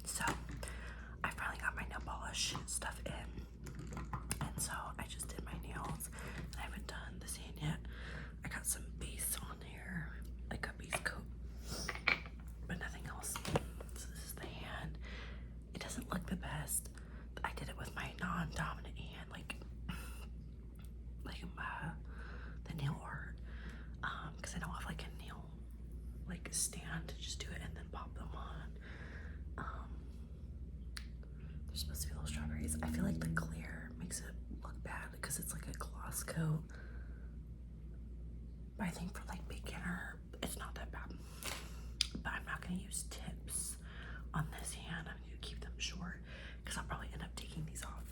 So I finally got my nail polish stuff in, and so I just did my nails, and I haven't done this hand yet. I got some base on here, like a base coat, but nothing else. So this is the hand. It doesn't look the best. I did it with my non-dominant hand, like the nail art, because I don't have like a nail like stand to just do it and then pop them on. They're supposed to be little strawberries. I feel like the clear makes it look bad because it's like a gloss coat, but I think for like beginner it's not that bad. But I'm not going to use tips on this hand. I'm going to keep them short because I'll probably end up taking these off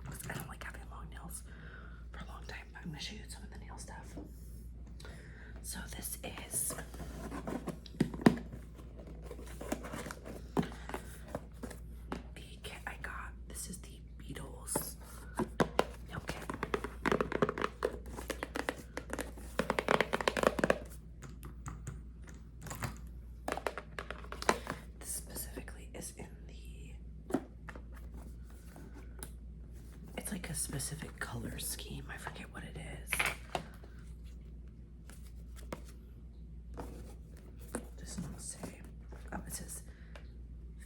because I don't like having long nails for a long time. But I'm going to show you some of the nail stuff. So this is the kit I got. This is the Beatles nail kit. This specifically is in the, it's like a specific color scheme. I forget what it is. Say, oh, it says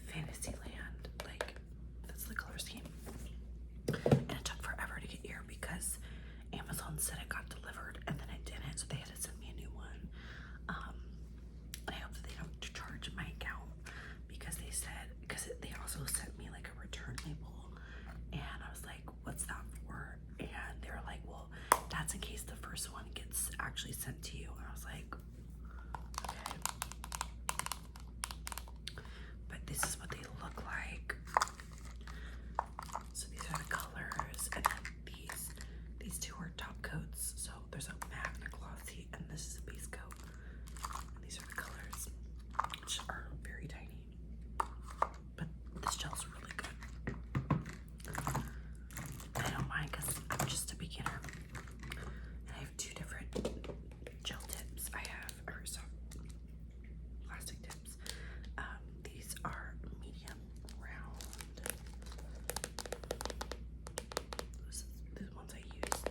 Fantasyland, like that's the color scheme. And it took forever to get here because Amazon said it got delivered and then it didn't, so they had to send me a new one. I hope that they don't charge my account because they said, because they also sent me like a return label, and I was like, what's that for? And they were like, well, that's in case the first one gets actually sent to you. And I was like, okay. This is what they look like. So these are the colors, and then these two are top coats. So there's a matte and a glossy, and this is a base coat. And these are the colors, which are very tiny. But this gel's really good. I don't mind because I'm just a beginner. And I have two different gel tips. I have plastic tips. These are medium round. These ones I used,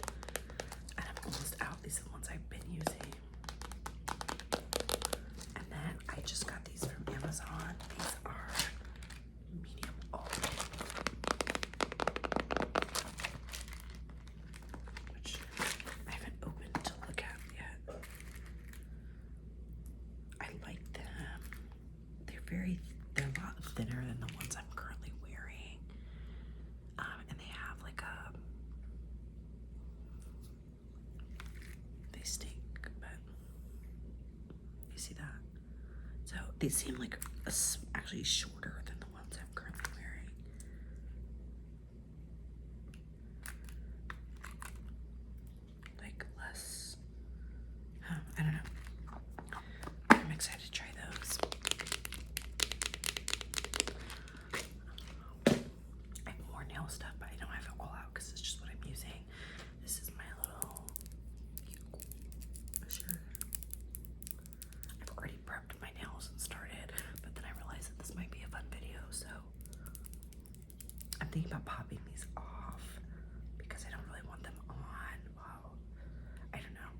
and I'm almost out. These are the ones I've been using. And then I just got these from Amazon. These are medium alt, which I haven't opened to look at yet. I like them. They're a lot thinner than the ones I'm currently wearing. And they have like they stink, but you see that? So they seem like actually shorter than the ones I'm currently wearing. Like less, I don't know. I'm excited to try those. I have more nail stuff, but I don't have it all out because it's just what I'm using. This is my little sure. I've already prepped my nails and started, but then I realized that this might be a fun video, so I'm thinking about popping these off because I don't really want them on. Well, I don't know.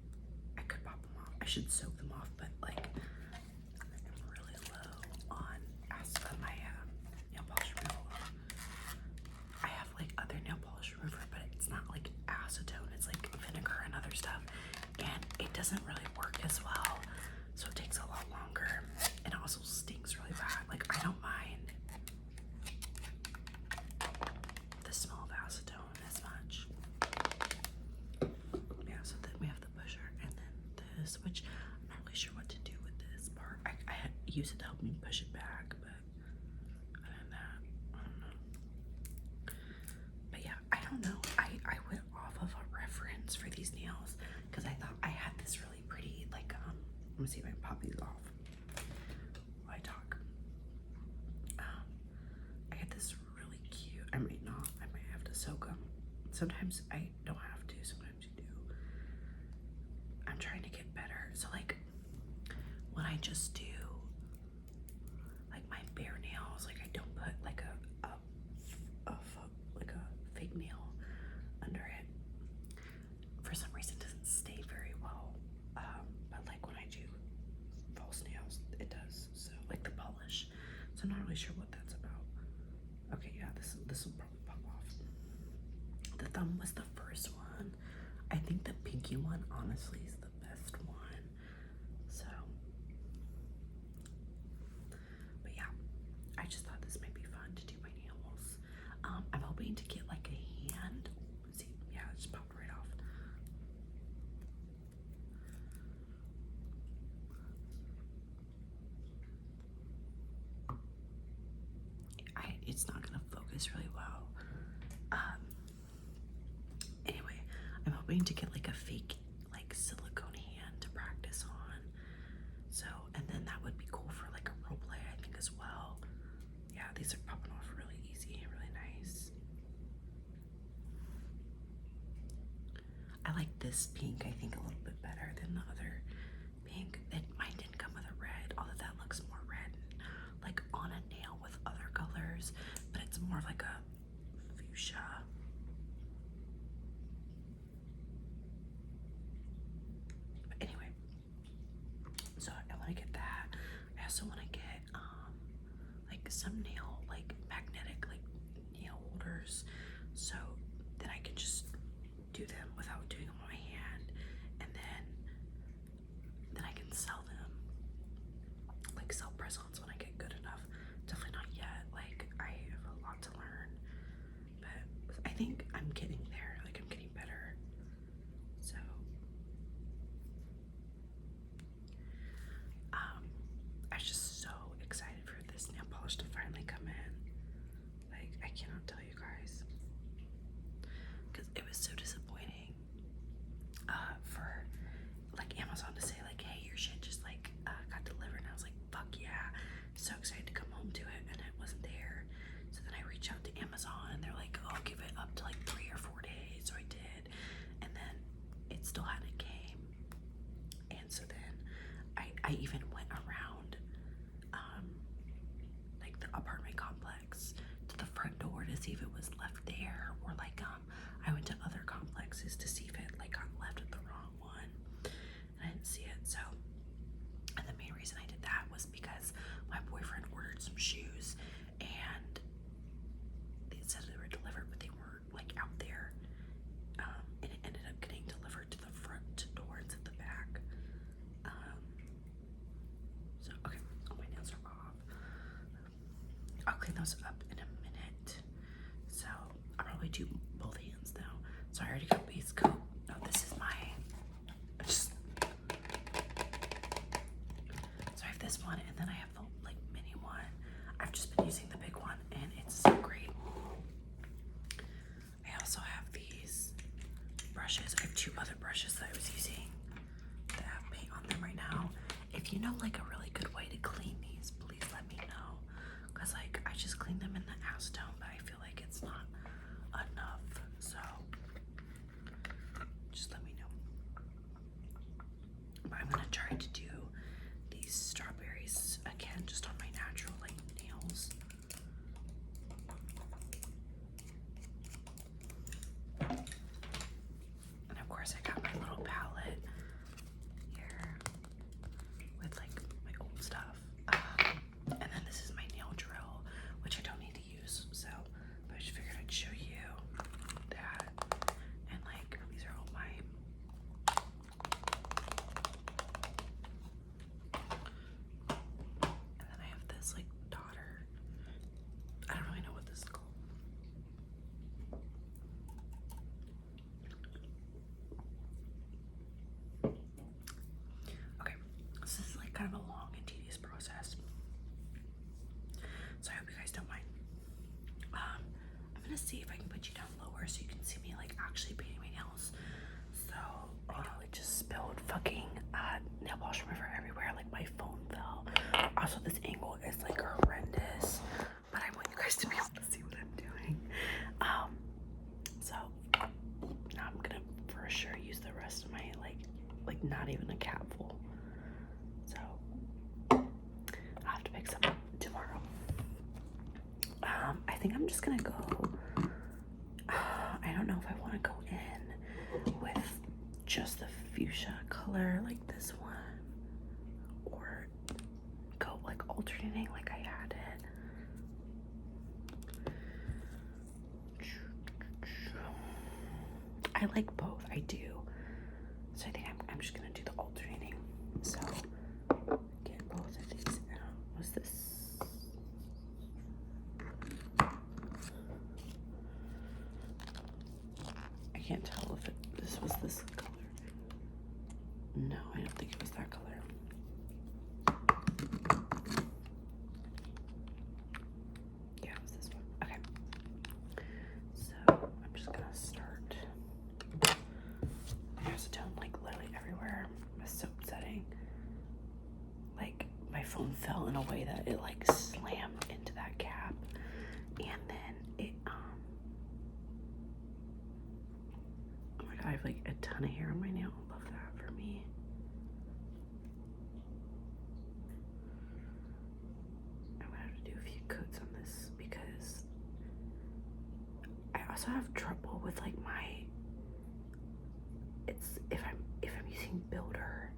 I could pop them off. I should soak them off, but like I'm really low on my nail polish remover. I have like other nail polish remover, but it's not like acetone. It's like vinegar and other stuff, and it doesn't really work as well. So it takes a lot longer, and it also stings really bad. Like I don't mind the smell of acetone as much. Yeah, so then we have the pusher, and then this, which I'm not really sure what to do with this part. I use it to help me push it back, but other than that, I don't know. But yeah, I don't know. I went off of a reference for these nails because I thought I had this really pretty, like, let me see if I can pop these off while I talk. I had this really cute, I might not, I might have to soak them. Sometimes I don't have to, sometimes you do. I'm trying to get better. So like when I just do I'm not really sure what that's about. Okay, yeah, this will probably pop off. The thumb was the first one. I think the pinky one honestly is the best one. So, but yeah, I just thought this might be fun to do my nails. I'm hoping to get like a hand. See, yeah, it just popped right off. It's not gonna focus really well. Anyway, I'm hoping to get like a fake like silicone hand to practice on. So, and then that would be cool for like a role play, I think, as well. Yeah, these are popping off really easy, really nice. I like this pink, I think, a little bit better than the other pink. Mine didn't come with a red, although that looks more red, like on a nail with other colors, but it's more of like a fuchsia. But anyway, so I want to get that. I also want to get like some nail, like magnetic, like nail holders, so that I can just do them without doing them on my hand, and then I can sell them, like sell press-ons when I get good enough. Definitely not yet. Like, I have a lot to learn, but I think I'm getting there. Like, I'm getting better. So, I was just so excited for this nail polish to finally come in. Like, I cannot tell you guys, because it was so disappointing for like Amazon to say like, hey, your shit just like got delivered, and I was like, fuck yeah, so excited to come home to it, and it wasn't there. So then I reached out to Amazon, and they're like, oh, give it up to like 3 or 4 days. So I did, and then it still hadn't came. And so then I even went around like the apartment complex to the front door to see if it was left there, or like I went to other complexes to see if it like got left at the wrong one, and I didn't see it. So, and the main reason I did that was because my boyfriend ordered some shoes, and they said they were delivered, but they weren't like out there, and it ended up getting delivered to the front door instead of the back. So okay, all my nails are off. I'll clean those up in a minute. So I'll probably do both hands now. So I already got base coat. No, this is my, so I have this one, and then I have the like mini one. I've just been using the big one, and it's so great. I also have these brushes. I have 2 other brushes that I was using that have paint on them right now. If you know like a really good way to clean these, please let me know, because like I just clean them in the acetone, but I feel like it's not enough. So just let me know. But I'm gonna try to do these strawberries again, just on my natural like nails. And of course I got my little palette here with like my old stuff. And then this is my nail drill, which I don't need to use, so but I just figured I'd show you that. And like these are all my and then I have this like daughter. I don't really know what this is called. Okay, this is like kind of a long and tedious process, so I hope you guys don't mind. I'm gonna see if I can put you down lower so you can see me like actually painting my nails. So, I just spilled fucking nail polish remover everywhere. Like my phone fell. Also, this angle is like horrendous, but I want you guys to be able to see what I'm doing. So now I'm gonna for sure use the rest of my like not even a cap full. So I'll have to pick some up tomorrow. I think I'm just gonna go. I don't know if I want to go in with just the fuchsia color like this one, or go like alternating like I had it. I like both. I do. So I think I'm just gonna do the alternating. So get both of these out. What's this? I can't tell if this was this color. No, I don't think it was that color. Yeah, it was this one. Okay. So I'm just gonna start. There's acetone like literally everywhere. My soap setting. Like my phone fell in a way that it like slammed into that cap, and then it oh my god, I have like a ton of hair on my nail. I love that for me. I'm gonna have to do a few coats on this because I also have trouble with like if I'm using builder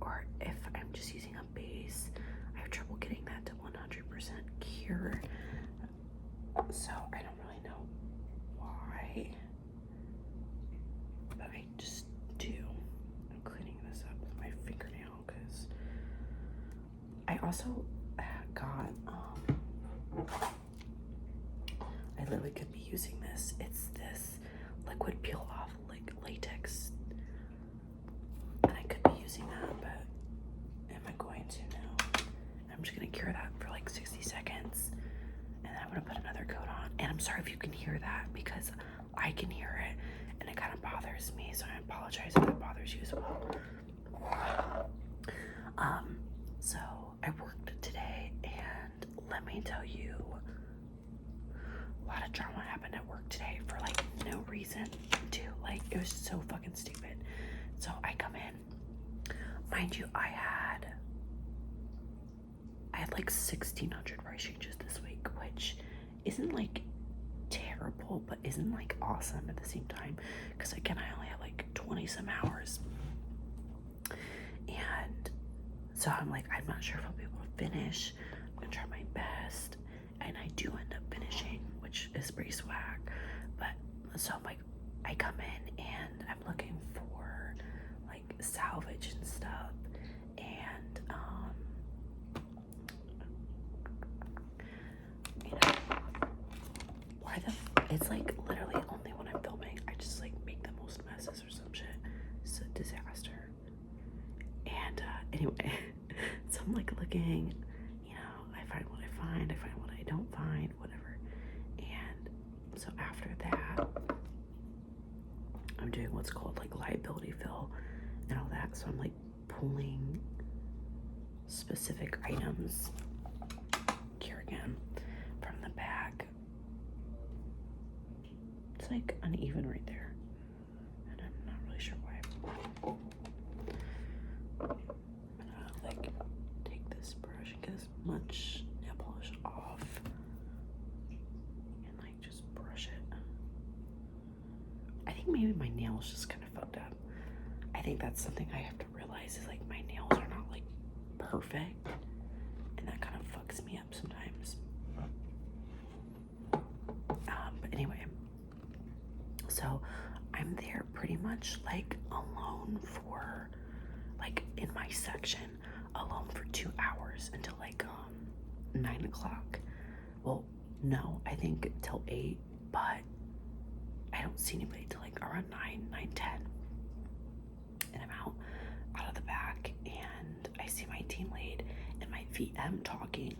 or if I'm just using a base, I have trouble getting that to 100% cure. So I don't really know why, but I just do. I'm cleaning this up with my fingernail because I also got I literally could be using this. It's this liquid peel off like latex, and I could be using that, but am I going to? No. I'm just gonna cure that for like 60 seconds, and then I'm gonna put another coat on. And I'm sorry if you can hear that because I can hear it, and it kind of bothers me. So I apologize if that bothers you as well. So I worked today, and let me tell you, a lot of drama happened at work today for like no reason too. Like it was so fucking stupid. So I come in, mind you, I had like 1,600 price changes this week, which isn't like terrible, but isn't like awesome at the same time. Because again, I only have like 20 some hours, and so I'm like, I'm not sure if I'll be able to finish. I'm gonna try my best, and I do end up finishing, which is pretty swag. But so I'm like, I come in and I'm looking for like salvage and stuff, and you know, why it's like literally only when I'm filming I just like make the most messes or some shit. It's a disaster. And anyway, so I'm like looking, you know, I find what I find what I don't find, whatever. And so after that, I'm doing what's called like liability fill and all that. So I'm like pulling specific items here again from the bag. It's like uneven right there, and I'm not really sure why. I'm gonna like take this brush and get as much nail polish off and like just brush it. I think maybe my nails just kind of fucked up. I think that's something I have to realize is like my nails are not like perfect, and that kind of fucks me up sometimes. But anyway, so I'm there pretty much like alone for like in my section alone for 2 hours until like 9 o'clock. Well, no, I think till 8, but I don't see anybody till like around 9:10, and I'm out of the back, and I see my team lead and my VM talking,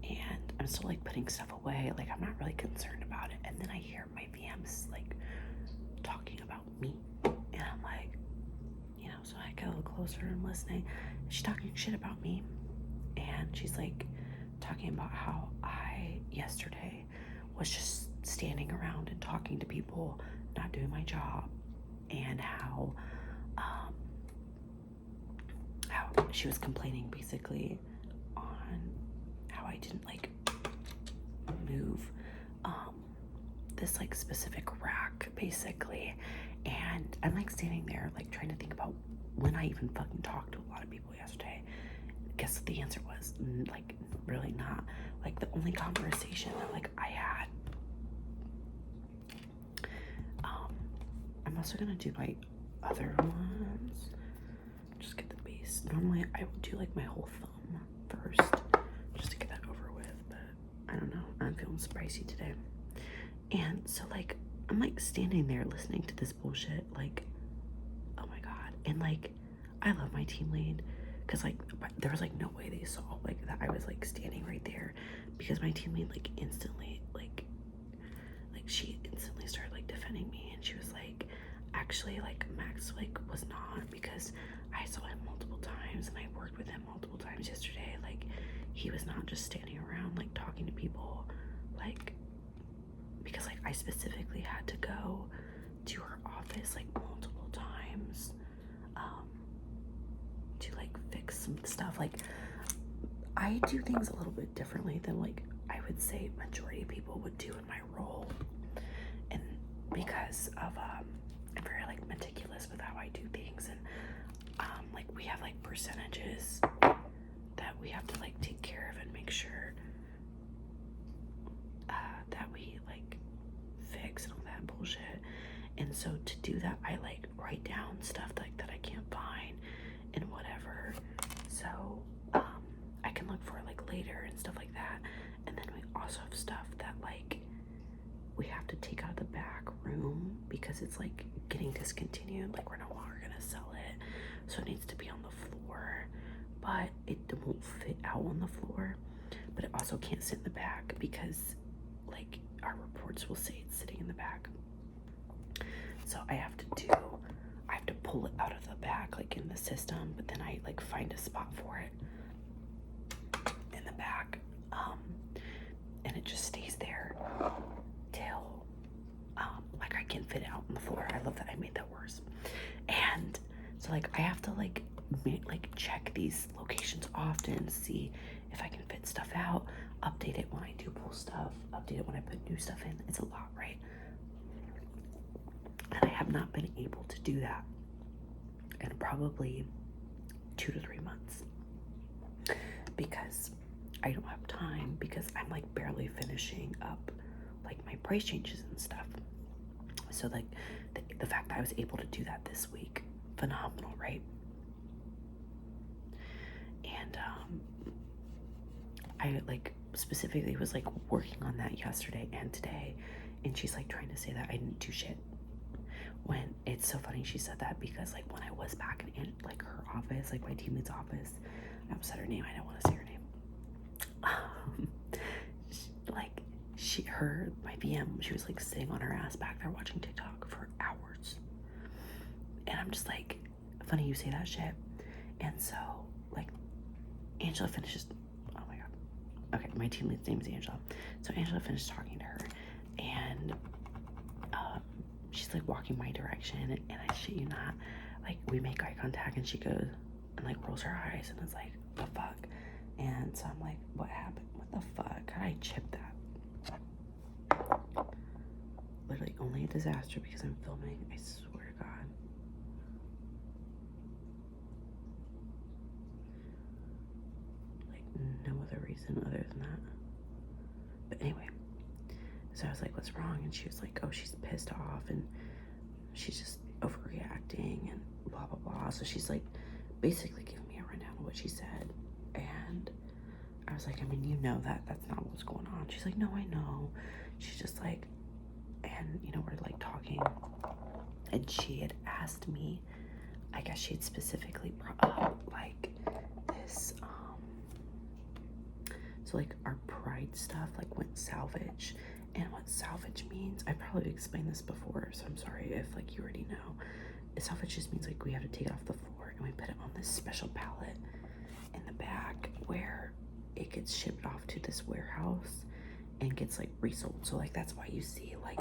and I'm still like putting stuff away, like I'm not really concerned about it, and then I hear my VM's like talking about me, and I'm like, you know, so I get a little closer and listening. She's talking shit about me, and she's like talking about how I yesterday was just standing around and talking to people, not doing my job, and how she was complaining basically on how I didn't like move this like specific rack basically, and I'm like standing there like trying to think about when I even fucking talked to a lot of people yesterday. Guess what the answer was? Like really not. Like the only conversation that like I had, I'm I'm also gonna do my other ones. Just get the base. Normally I would do like my whole thumb first, just to get that over with, but I don't know. I'm feeling spicy today. And so like I'm like standing there listening to this bullshit, like, oh my god. And like I love my team lead, because like there was like no way they saw like that I was like standing right there, because my team lead like instantly like she instantly started like defending me, and she was like, actually like Max like was not, because I saw him multiple times and I worked with him multiple times yesterday. Like he was not just standing around like talking to people, like, because like I specifically had to go to her office like multiple times to like fix some stuff. Like I do things a little bit differently than like I would say majority of people would do in my role, and because of I'm very like meticulous with how I do things, and like we have like percentages that we have to like take care of and make sure that we like fix and all that bullshit. And so to do that, I like write down stuff like that I can't find and whatever, so I can look for it like later and stuff like that. And then we also have stuff that like we have to take out of the back room because it's like getting discontinued, like we're no longer gonna sell it, so it needs to be on the floor, but it won't fit out on the floor, but it also can't sit in the back because like our reports will say it's sitting in the back. So I have to pull it out of the back like in the system, but then I like find a spot for it in the back, and it just stays there till like I can fit it out on the floor. I love that I made that worse. And so like I have to like check these locations often, see if I can fit stuff out, update it when I do pull stuff, update it when I put new stuff in. It's a lot, right? And I have not been able to do that in probably 2 to 3 months, because I don't have time, because I'm like barely finishing up like my price changes and stuff. So like the fact that I was able to do that this week, phenomenal, right? And I like specifically was like working on that yesterday and today, and she's like trying to say that I didn't do shit, when it's so funny she said that, because like when I was back in like her office, like my teammate's office, I almost said her name, I don't want to say her name, my VM, she was like sitting on her ass back there watching TikTok for hours, and I'm just like, funny you say that shit. And so like Angela finishes, oh my god, okay, my teammate's name is Angela, so Angela finished talking to her, and she's like walking my direction, and I shit you not, like we make eye contact, and she goes and like rolls her eyes and is like, the fuck? And so I'm like, what happened? What the fuck? How did I chip that? Literally only a disaster because I'm filming, I swear to God. Like no other reason other than that. But anyway, so I was like, what's wrong? And she was like, oh, she's pissed off and she's just overreacting and blah, blah, blah. So she's like basically giving me a rundown of what she said. And I was like, I mean, you know that's not what's going on. She's like, no, I know. She's just like, and you know, we're like talking, and she had asked me, I guess she had specifically brought up like this, so like our pride stuff like went salvage. And what salvage means, I probably explained this before, so I'm sorry if like you already know. Salvage just means like we have to take it off the floor and we put it on this special pallet in the back where it gets shipped off to this warehouse and gets like resold. So like that's why you see like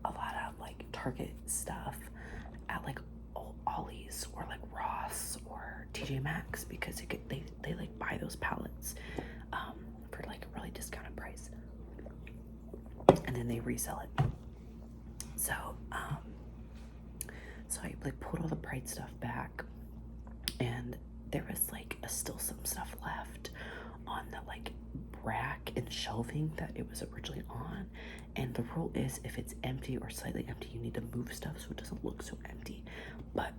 a lot of like Target stuff at like Ollie's or like Ross or TJ Maxx, because they like buy those pallets for like a really discounted price, and then they resell it. So so I like pulled all the Pride stuff back, and there was like still some stuff left on the like rack and shelving that it was originally on, And the rule is if it's empty or slightly empty, you need to move stuff so it doesn't look so empty. But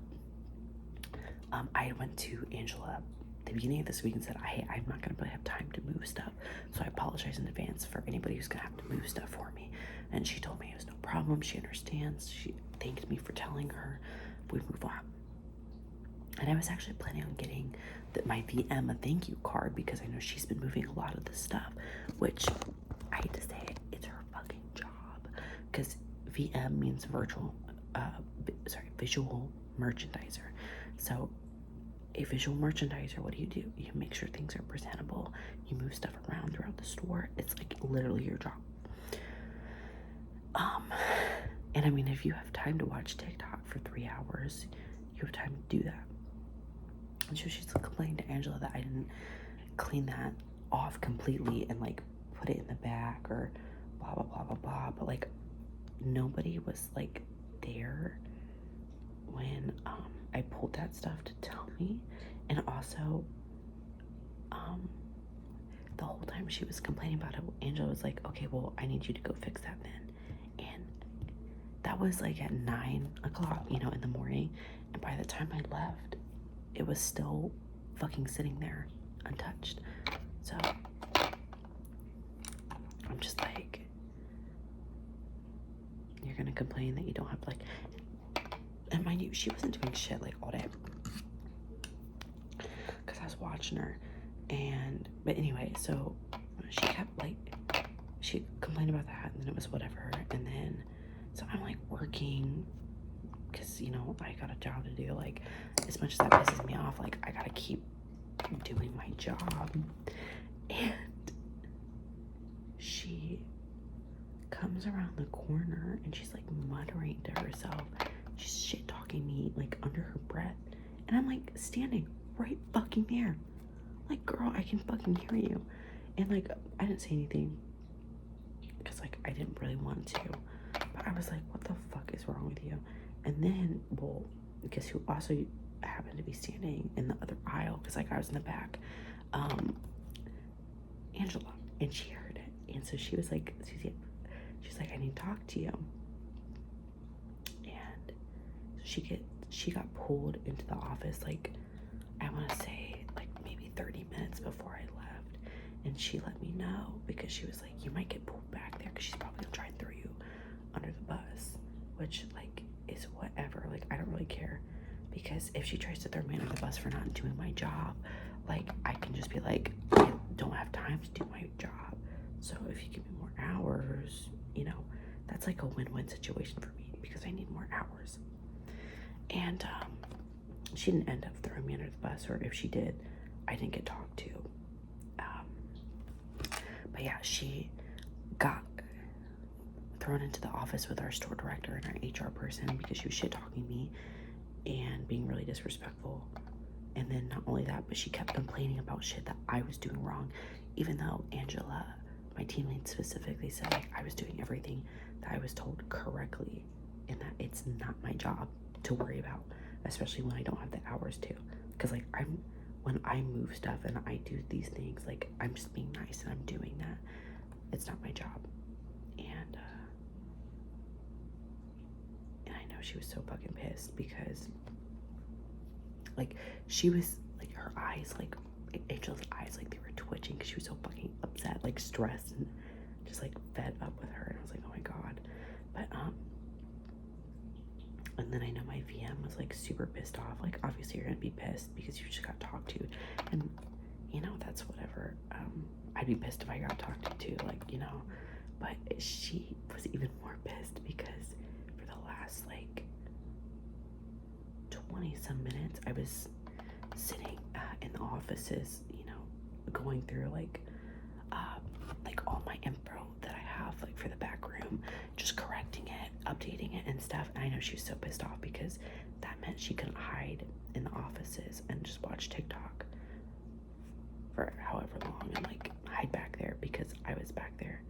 I went to Angela the beginning of this week and said, I'm not going to have time to move stuff. So I apologize in advance for anybody who's going to have to move stuff for me. And she told me it was no problem. She understands. She thanked me for telling her. We move on. And I was actually planning on getting my VM a thank you card because I know she's been moving a lot of this stuff, which I hate to say it, it's her fucking job. Because VM means visual merchandiser. So a visual merchandiser, what do? You make sure things are presentable. You move stuff around throughout the store. It's like literally your job. And I mean, if you have time to watch TikTok for 3 hours, you have time to do that. And so she's complaining to Angela that I didn't clean that off completely and like put it in the back or blah blah blah blah blah. But like nobody was like there when I pulled that stuff to tell me. And also the whole time she was complaining about it, Angela was like, okay, well, I need you to go fix that then. And that was like at 9 o'clock, you know, in the morning. And by the time I left, it was still fucking sitting there untouched. So I'm just like, you're gonna complain that you don't have like, and mind you, she wasn't doing shit like all day because I was watching her. But anyway, so she kept like, she complained about that, and then it was whatever. And then so I'm like working because, you know, I got a job to do. Like, as much as that pisses me off, like, I gotta keep doing my job. And she comes around the corner and she's like muttering to herself. She's shit talking me like under her breath. And I'm like standing right fucking there. Like, girl, I can fucking hear you. And like, I didn't say anything because like I didn't really want to. But I was like, what the fuck is wrong with you? And then, well, guess who also happened to be standing in the other aisle, because like I was in the back, Angela, and she heard it. And so she was like, she's like, I need to talk to you. And she got pulled into the office, like, I want to say like maybe 30 minutes before I left. And she let me know because she was like, you might get pulled back there because she's probably gonna try and throw you under the bus, which like is whatever. Like, I don't really care, because if she tries to throw me under the bus for not doing my job, like, I can just be like, I don't have time to do my job, so if you give me more hours, you know, that's like a win-win situation for me because I need more hours. And she didn't end up throwing me under the bus, or if she did, I didn't get talked to. But yeah, she got thrown into the office with our store director and our HR person because she was shit talking me and being really disrespectful. And then not only that, but she kept complaining about shit that I was doing wrong, even though Angela, my team lead, specifically said like I was doing everything that I was told correctly, and that it's not my job to worry about, especially when I don't have the hours to. Because like when I move stuff and I do these things, like, I'm just being nice and I'm doing that. It's not my job. And I know she was so fucking pissed because like she was like, her eyes, like Angel's eyes, like they were twitching because she was so fucking upset, like stressed and just like fed up with her. And I was like, oh my god. But and then I know my VM was like super pissed off. Like, obviously you're gonna be pissed because you just got talked to, and you know, that's whatever. I'd be pissed if I got talked to too, like, you know. But she was even more pissed because for the last like 20 some minutes I was sitting in the offices, you know, going through like all my info that I have like for the back room, just correcting it, updating it and stuff. And I know she was so pissed off because that meant she couldn't hide in the offices and just watch TikTok for however long and like hide back there because I was back there.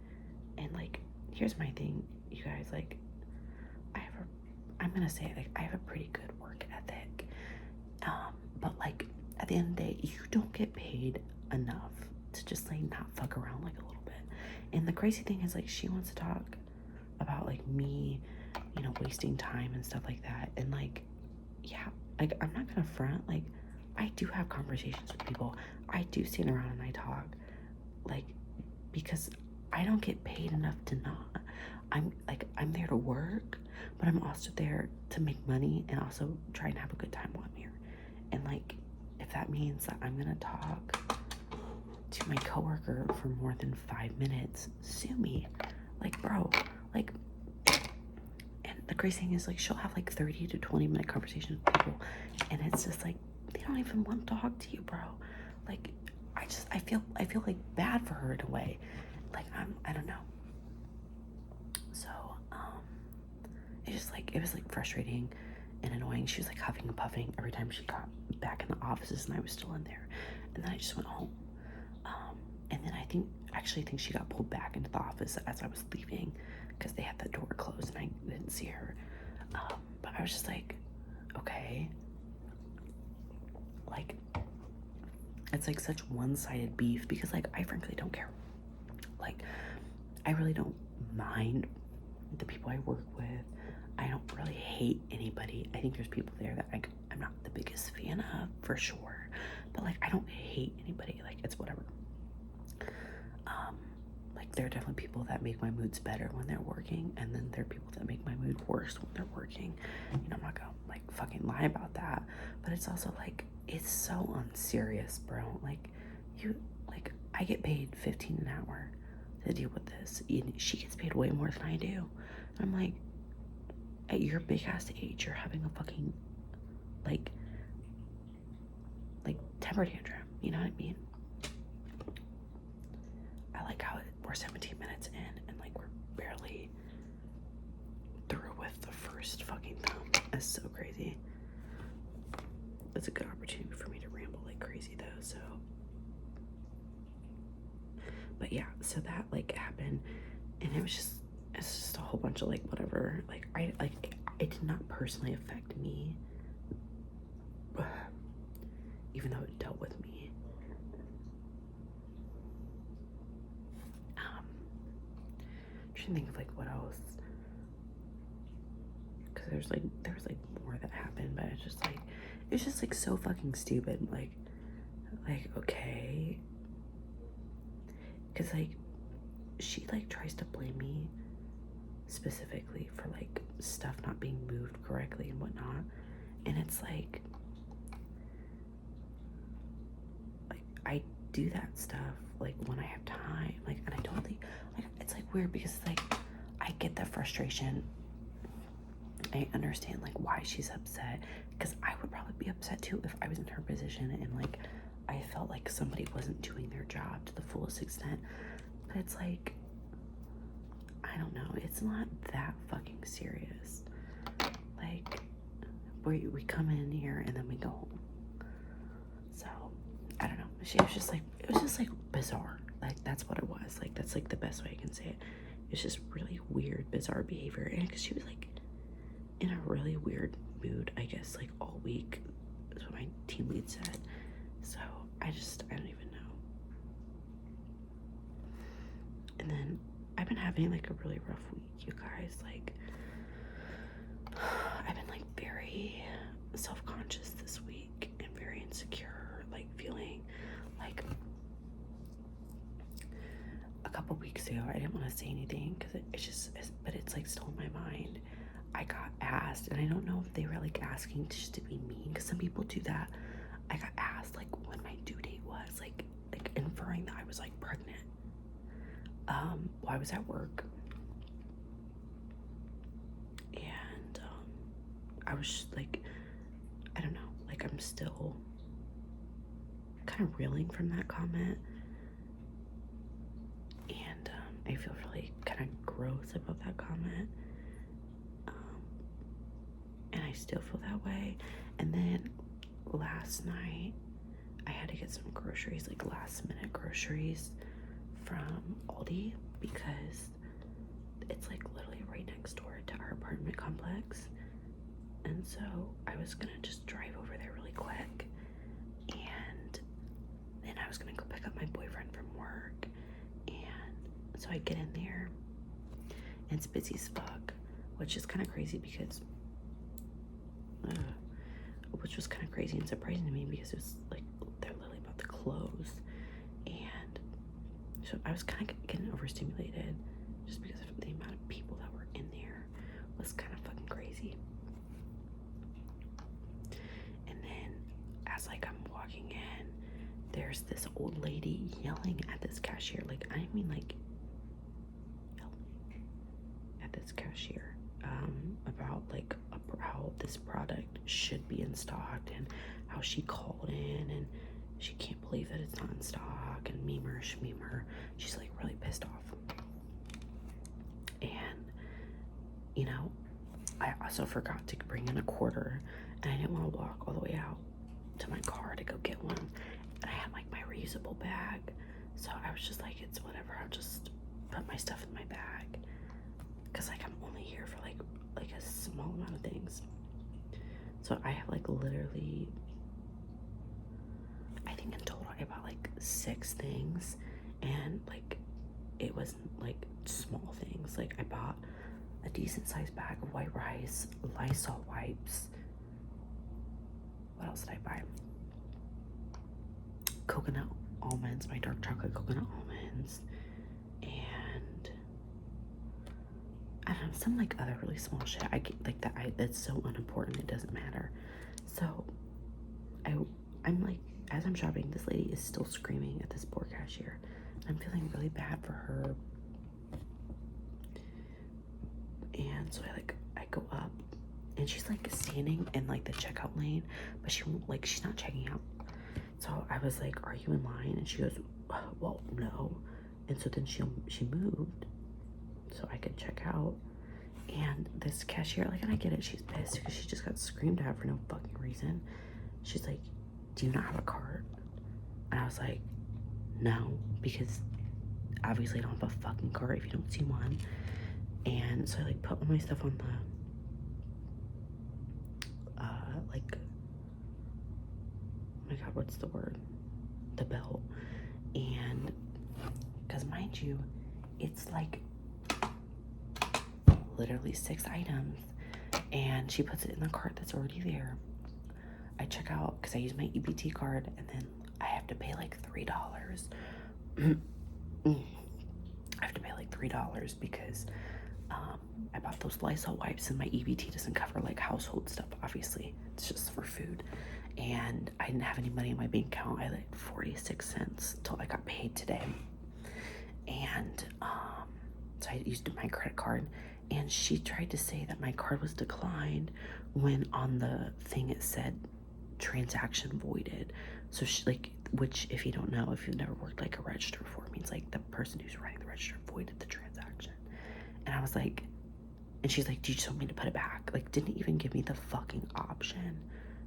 And like, here's my thing, you guys, like, I'm gonna say, like, I have a pretty good work ethic, but like at the end of the day, you don't get paid enough to just like not fuck around like a little bit. And the crazy thing is, like, she wants to talk about like me, you know, wasting time and stuff like that. And like, yeah, like I'm not gonna front, like I do have conversations with people. I do stand around and I talk, like, because I don't get paid enough to not. I'm there to work, but I'm also there to make money and also try and have a good time while I'm here. And like, if that means that I'm gonna talk to my coworker for more than 5 minutes, sue me. Like, bro, like, and the crazy thing is, like, she'll have like 30 to 20 minute conversations with people, and it's just like they don't even want to talk to you, bro. Like, I feel like bad for her in a way. Like, I don't know. So, it was like frustrating and annoying. She was like huffing and puffing every time she got back in the offices, and I was still in there. And then I just went home. And then I think she got pulled back into the office as I was leaving because they had the door closed and I didn't see her. But I was just like, okay. Like, it's like such one-sided beef because like I frankly don't care. Like, I really don't mind the people I work with. I don't really hate anybody. I think there's people there that I'm not the biggest fan of, for sure. But like, I don't hate anybody. Like, it's whatever. Like, there are definitely people that make my moods better when they're working, and then there are people that make my mood worse when they're working. You know, I'm not gonna like fucking lie about that. But it's also like, it's so unserious, bro. Like, I get paid $15 an hour to deal with this. She gets paid way more than I do. I'm like, at your big ass age, you're having a fucking like temper tantrum. You know what I mean? I like how we're 17 minutes in and like we're barely through with the first fucking thumb. That's so crazy. It's a good opportunity for me to ramble like crazy though. So, but yeah, so that like happened, and it's just a whole bunch of like whatever. Like it did not personally affect me, even though it dealt with me. I'm trying to think of like what else, because there was like more that happened, but it's just like so fucking stupid. Like okay, because like she like tries to blame me specifically for like stuff not being moved correctly and whatnot, and it's like I do that stuff like when I have time, like, and I totally like, it's like weird because like I get that frustration. I understand like why she's upset, because I would probably be upset too if I was in her position and like I felt like somebody wasn't doing their job to the fullest extent. But it's like, I don't know, it's not that fucking serious. Like, we come in here and then we go home. So I don't know. It was just like bizarre. Like, that's what it was. Like, that's like the best way I can say it. It's just really weird, bizarre behavior. And because she was like in a really weird mood, I guess, like all week. That's what my team lead said. So I don't even know. And then I've been having like a really rough week, you guys. Like, I've been like very self-conscious this week and very insecure, like feeling like a couple weeks ago I didn't want to say anything because but it's like still in my mind. I got asked, and I don't know if they were like asking just to be mean, because some people do that. I got asked like when my due date was, like inferring that I was like pregnant while I was at work. And I was just, like, I don't know, like I'm still kind of reeling from that comment, and I feel really kind of gross about that comment, and I still feel that way. And then last night I had to get some groceries, like last minute groceries from Aldi, because it's like literally right next door to our apartment complex. And so I was gonna just drive over there really quick, and then I was gonna go pick up my boyfriend from work. And so I get in there, and it's busy as fuck, which is kind of crazy because, which was kind of crazy and surprising to me because it was like they're literally about to close, and so I was kind of getting overstimulated just because of the amount of people that were in there was kind of fucking crazy. And then as like I'm walking in, there's this old lady yelling at this cashier, like I mean like yelling at this cashier about like how this product should be in stock and how she called in and she can't believe that it's not in stock and memer shmemer. She's like really pissed off. And you know, I also forgot to bring in a quarter and I didn't want to walk all the way out to my car to go get one. And I had like my reusable bag. So I was just like, it's whatever, I'll just put my stuff in my bag. Cause like I'm only here for like a small amount of things. So I have like literally, I think in total I bought like 6 things, and like it wasn't like small things. Like I bought a decent sized bag of white rice, Lysol wipes. What else did I buy? Coconut almonds, my dark chocolate coconut almonds, and I don't know, some like other really small shit. I get like that. That's so unimportant. It doesn't matter. So I'm like, as I'm shopping, this lady is still screaming at this poor cashier. I'm feeling really bad for her. And so I go up, and she's like standing in like the checkout lane, but she won't, like, she's not checking out. So I was like, are you in line? And she goes, well, no. And so then she moved so I could check out. And this cashier, like, and I get it, she's pissed because she just got screamed at for no fucking reason. She's like, do you not have a card? And I was like, no, because obviously I don't have a fucking card if you don't see one. And so I like put all my stuff on the like, oh my god, what's the word? The belt. And because mind you, it's like literally 6 items, and she puts it in the cart that's already there. I check out because I use my EBT card, and then I have to pay like $3. I have to pay like $3 because I bought those Lysol wipes, and my EBT doesn't cover like household stuff, obviously. It's just for food. And I didn't have any money in my bank account. I had like 46 cents till I got paid today. And so I used my credit card, and she tried to say that my card was declined when on the thing it said transaction voided. So she like, which if you don't know, if you've never worked like a register before, it means like the person who's running the register voided the transaction. And I was like, and she's like, do you just want me to put it back? Like, didn't even give me the fucking option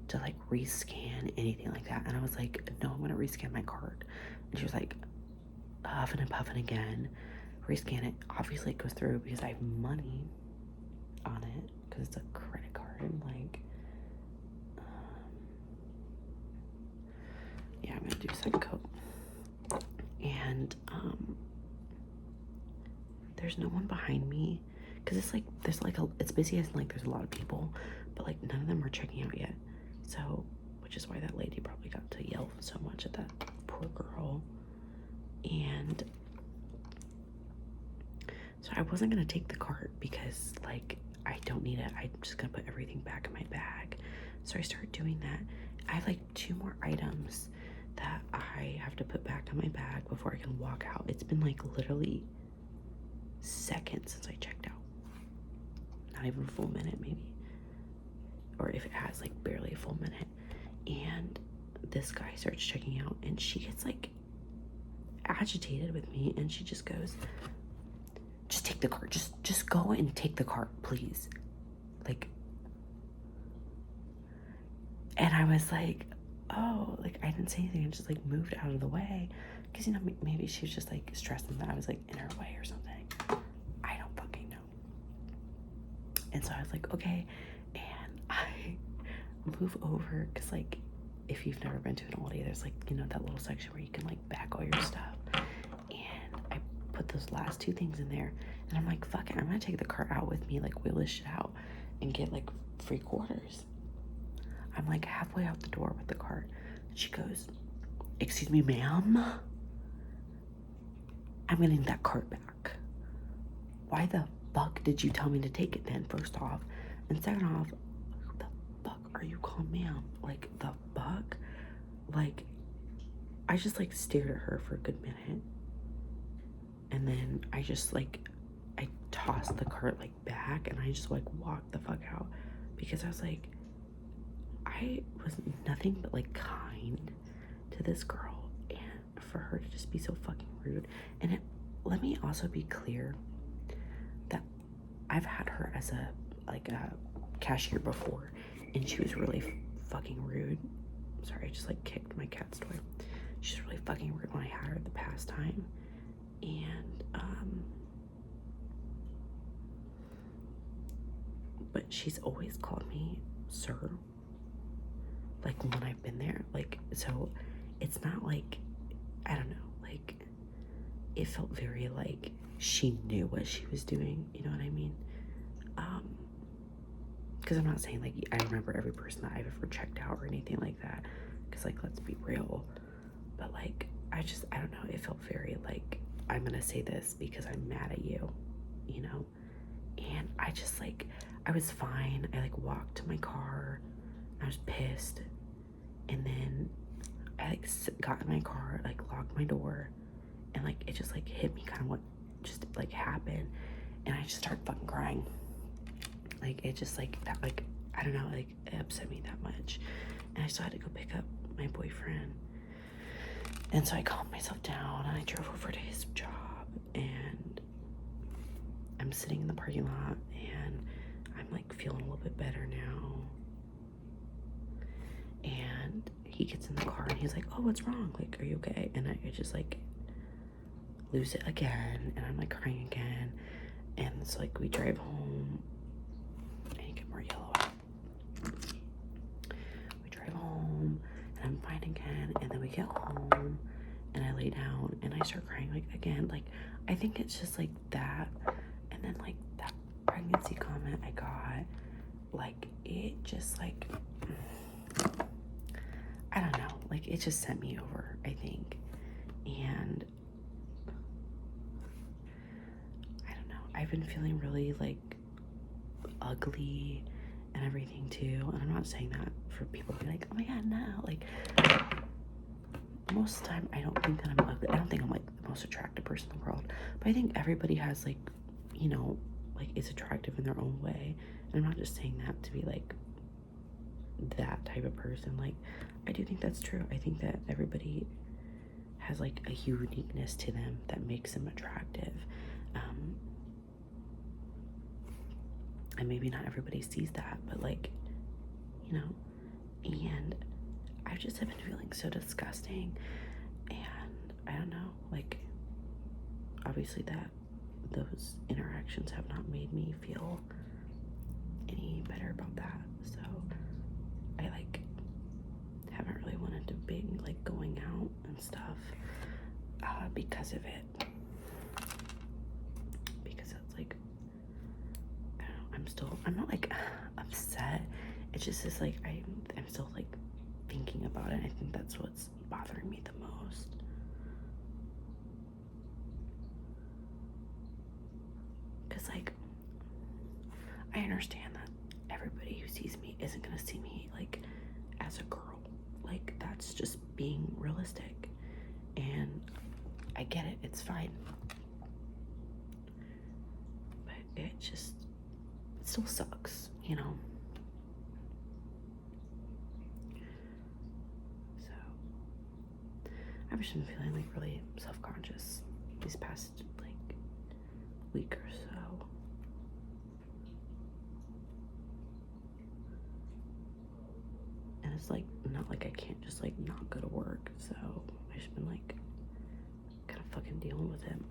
to like rescan anything like that. And I was like, no, I'm gonna rescan my card. And she was like, huffing and puffing again, rescan it. Obviously it goes through because I have money on it because it's a credit card. Like, yeah, I'm gonna do second coat. And there's no one behind me because it's like there's like it's busy as in like there's a lot of people, but like none of them are checking out yet. So, which is why that lady probably got to yell so much at that poor girl. And so I wasn't gonna take the cart because like I don't need it. I'm just gonna put everything back in my bag. So I started doing that. I have like 2 more items that I have to put back in my bag before I can walk out. It's been like literally seconds since I checked out. Not even a full minute maybe. Or if it has, like barely a full minute. And this guy starts checking out, and she gets like agitated with me, and she just goes, just take the cart, just go and take the cart, please. Like, and I was like, oh, like I didn't say anything. I just like moved out of the way because, you know, maybe she was just like stressing that I was like in her way or something. I don't fucking know. And so I was like, okay. And I move over because, like, if you've never been to an Aldi, there's like, you know, that little section where you can like bag all your stuff. And I put those last 2 things in there, And I'm like, fuck it, I'm gonna take the cart out with me, like wheel this shit out and get like free quarters. I'm like halfway out the door with the cart. She goes, excuse me, ma'am, I'm gonna need that cart back. Why the fuck did you tell me to take it then, first off? And second off, who the fuck are you calling ma'am? Like, the fuck? Like, I just like stared at her for a good minute. And then I just like, I tossed the cart like back and I just like walked the fuck out. Because I was like, I was nothing but like kind to this girl, and for her to just be so fucking rude. And let me also be clear that I've had her as a cashier before, and she was really fucking rude. Sorry, I just like kicked my cat's toy. She's really fucking rude when I had her the past time. And but she's always called me sir, like when I've been there. Like, so it's not like, I don't know, like it felt very like she knew what she was doing, you know what I mean? Because I'm not saying like I remember every person that I've ever checked out or anything like that, because like, let's be real. But like, I don't know, it felt very like, I'm gonna say this because I'm mad at you, you know? And I just like, I was fine. I like walked to my car. I was pissed. And then I like got in my car, like locked my door, and like it just like hit me kind of what just like happened. And I just started fucking crying. Like it just like that, like, I don't know, like it upset me that much. And I still had to go pick up my boyfriend. And so I calmed myself down and I drove over to his job, and I'm sitting in the parking lot and I'm like feeling a little bit better now. And he gets in the car and he's like, oh, what's wrong? Like, are you okay? And I just like lose it again, and I'm like crying again. And it's like we drive home, and you get more yellow out. We drive home and I'm fine again, and then we get home and I lay down and I start crying like again. Like, I think it's just like that. And then like that pregnancy comment I got, like it just like, I don't know, like it just sent me over, I think. And I don't know, I've been feeling really like ugly and everything too. And I'm not saying that for people to be like, oh my god, no. Like, most of the time I don't think that I'm ugly. I don't think I'm like the most attractive person in the world. But I think everybody has like, you know, like is attractive in their own way. And I'm not just saying that to be like that type of person. Like, I do think that's true. I think that everybody has like a uniqueness to them that makes them attractive. And maybe not everybody sees that, but like, you know, and I just have been feeling so disgusting. And I don't know, like, obviously that those interactions have not made me feel any better about that. So I like haven't really wanted to be like going out and stuff because of it. Because it's like, I don't know, I'm not like upset. It's just this like, I'm still like thinking about it. I think that's what's bothering me the most. Because like, I understand that everybody who sees me isn't gonna see me like as a girl. Like, that's just being realistic, and I get it, it's fine. But it still sucks, you know? So I've just been feeling like really self-conscious these past like week or so. And it's like not like I can't just like not go to work, so I've just been like kind of fucking dealing with it.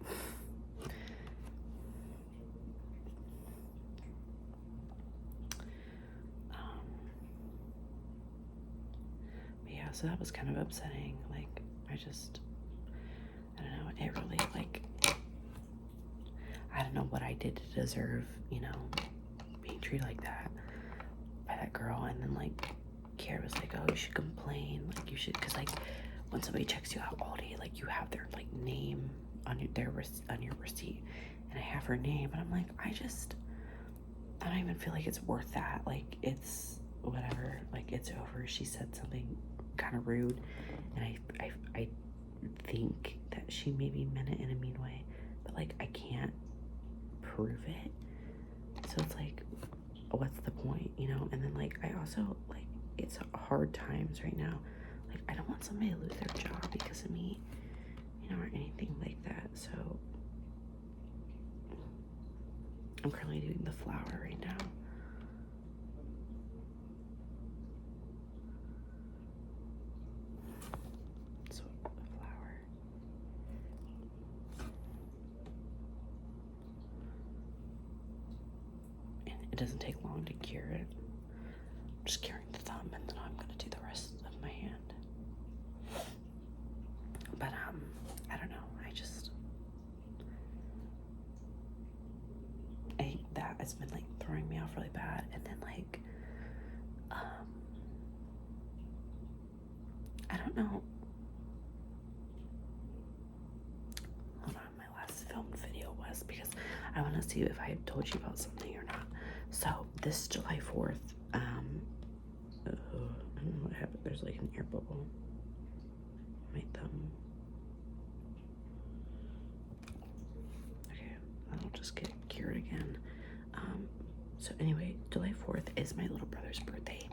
But yeah, so that was kind of upsetting. Like, I don't know, it really like, I don't know, what I did to deserve, you know, being treated like that by that girl. And then like Kiara was like, oh, you should complain, like you should, because like when somebody checks you out Aldi, like you have their like name on your receipt, and I have her name, and I'm like, I don't even feel like it's worth that. Like, it's whatever, like it's over. She said something kind of rude, and I think that she maybe meant it in a mean way, but like I can't prove it, so it's like, what's the point, you know? And then like I also like, it's hard times right now. Like I don't want somebody to lose their job because of me, you know, or anything like that. So I'm currently doing the flower right now. So the flower. And it doesn't take long to cure it. I'm just curing the thumb, and then I'm gonna do the rest of my hand. But I don't know. I think that has been like throwing me off really bad. And then like I don't know. Hold on, my last filmed video was, because I want to see if I had told you about something or not. So this July 4th, I don't know what happened. There's like an air bubble. My thumb. Okay, I'll just get cured again. So anyway, July 4th is my little brother's birthday.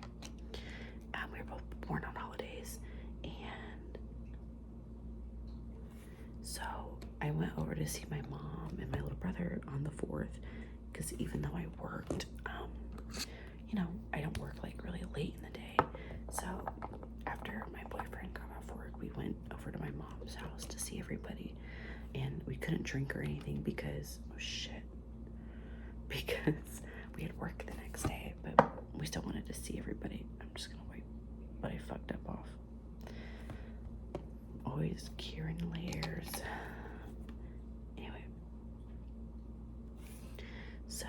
We were both born on holidays, and so I went over to see my mom and my little brother on the 4th, because even though I worked, you know, I don't work like really late in the day. So after my boyfriend got off work, we went over to my mom's house to see everybody, and we couldn't drink or anything because, oh shit, because we had work the next day, but we still wanted to see everybody. I'm just gonna wipe what I fucked up off. Always curing layers. Anyway, so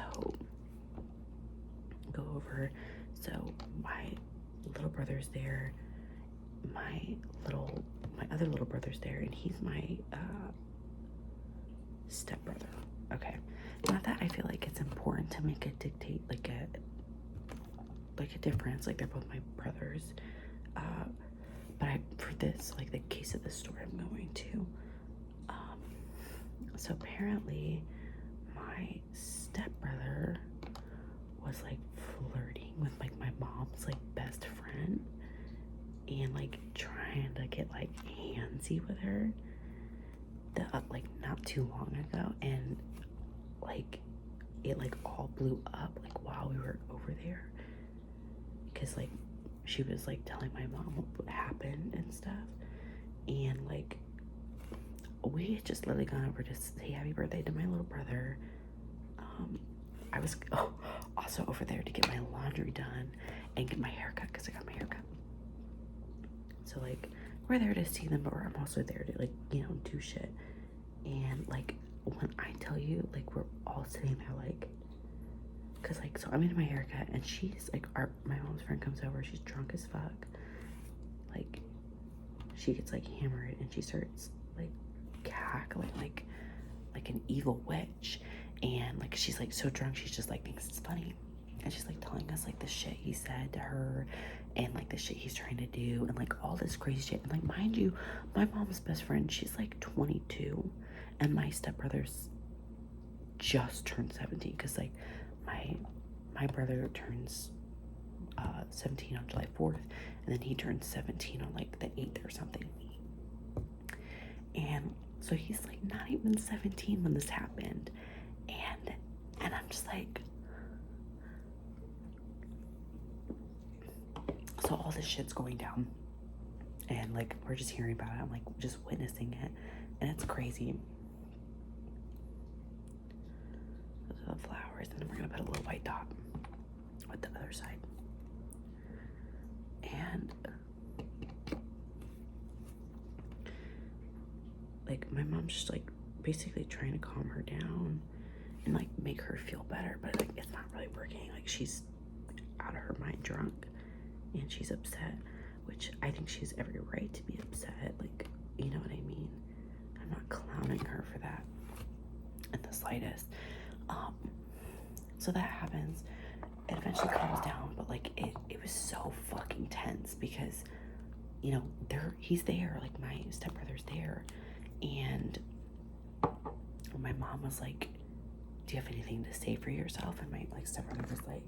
go over. So my little brother's there. My other little brother's there, and he's my stepbrother. Okay, not that I feel like it's important to make a dictate like a difference. Like they're both my brothers. But for this, like the case of the story I'm going to, so apparently my stepbrother was like flirting with like my mom's like best friend, and like trying to get like handsy with her, like not too long ago, and like it like all blew up like while we were over there, because like she was like telling my mom what happened and stuff, and like we had just literally gone over to say happy birthday to my little brother. I was also over there to get my laundry done and get my hair cut, because I got my hair cut. So like we're there to see them, but I'm also there to like, you know, do shit. And like when I tell you, like we're all sitting there like, cause like, so I'm getting my haircut, and she's like, my mom's friend comes over, she's drunk as fuck. Like she gets like hammered, and she starts like cackling like an evil witch. And like she's like so drunk, she's just like thinks it's funny, and she's like telling us like the shit he said to her, and like the shit he's trying to do, and like all this crazy shit. And like, mind you, my mom's best friend, she's like 22, and my stepbrother's just turned 17, because like my brother turns 17 on July 4th, and then he turns 17 on like the 8th or something. And so he's like not even 17 when this happened. And I'm just like, so all this shit's going down, and like we're just hearing about it. I'm like just witnessing it, and it's crazy. Those are the flowers, and then we're gonna put a little white dot with the other side. And like my mom's just like basically trying to calm her down, and like make her feel better, but like it's not really working. Like she's out of her mind drunk and she's upset, which I think she has every right to be upset. Like, you know what I mean? I'm not clowning her for that in the slightest. So that happens. It eventually calms down, but like it was so fucking tense because, you know, he's there, like my stepbrother's there, and my mom was like, do you have anything to say for yourself? And my like stepbrother was like,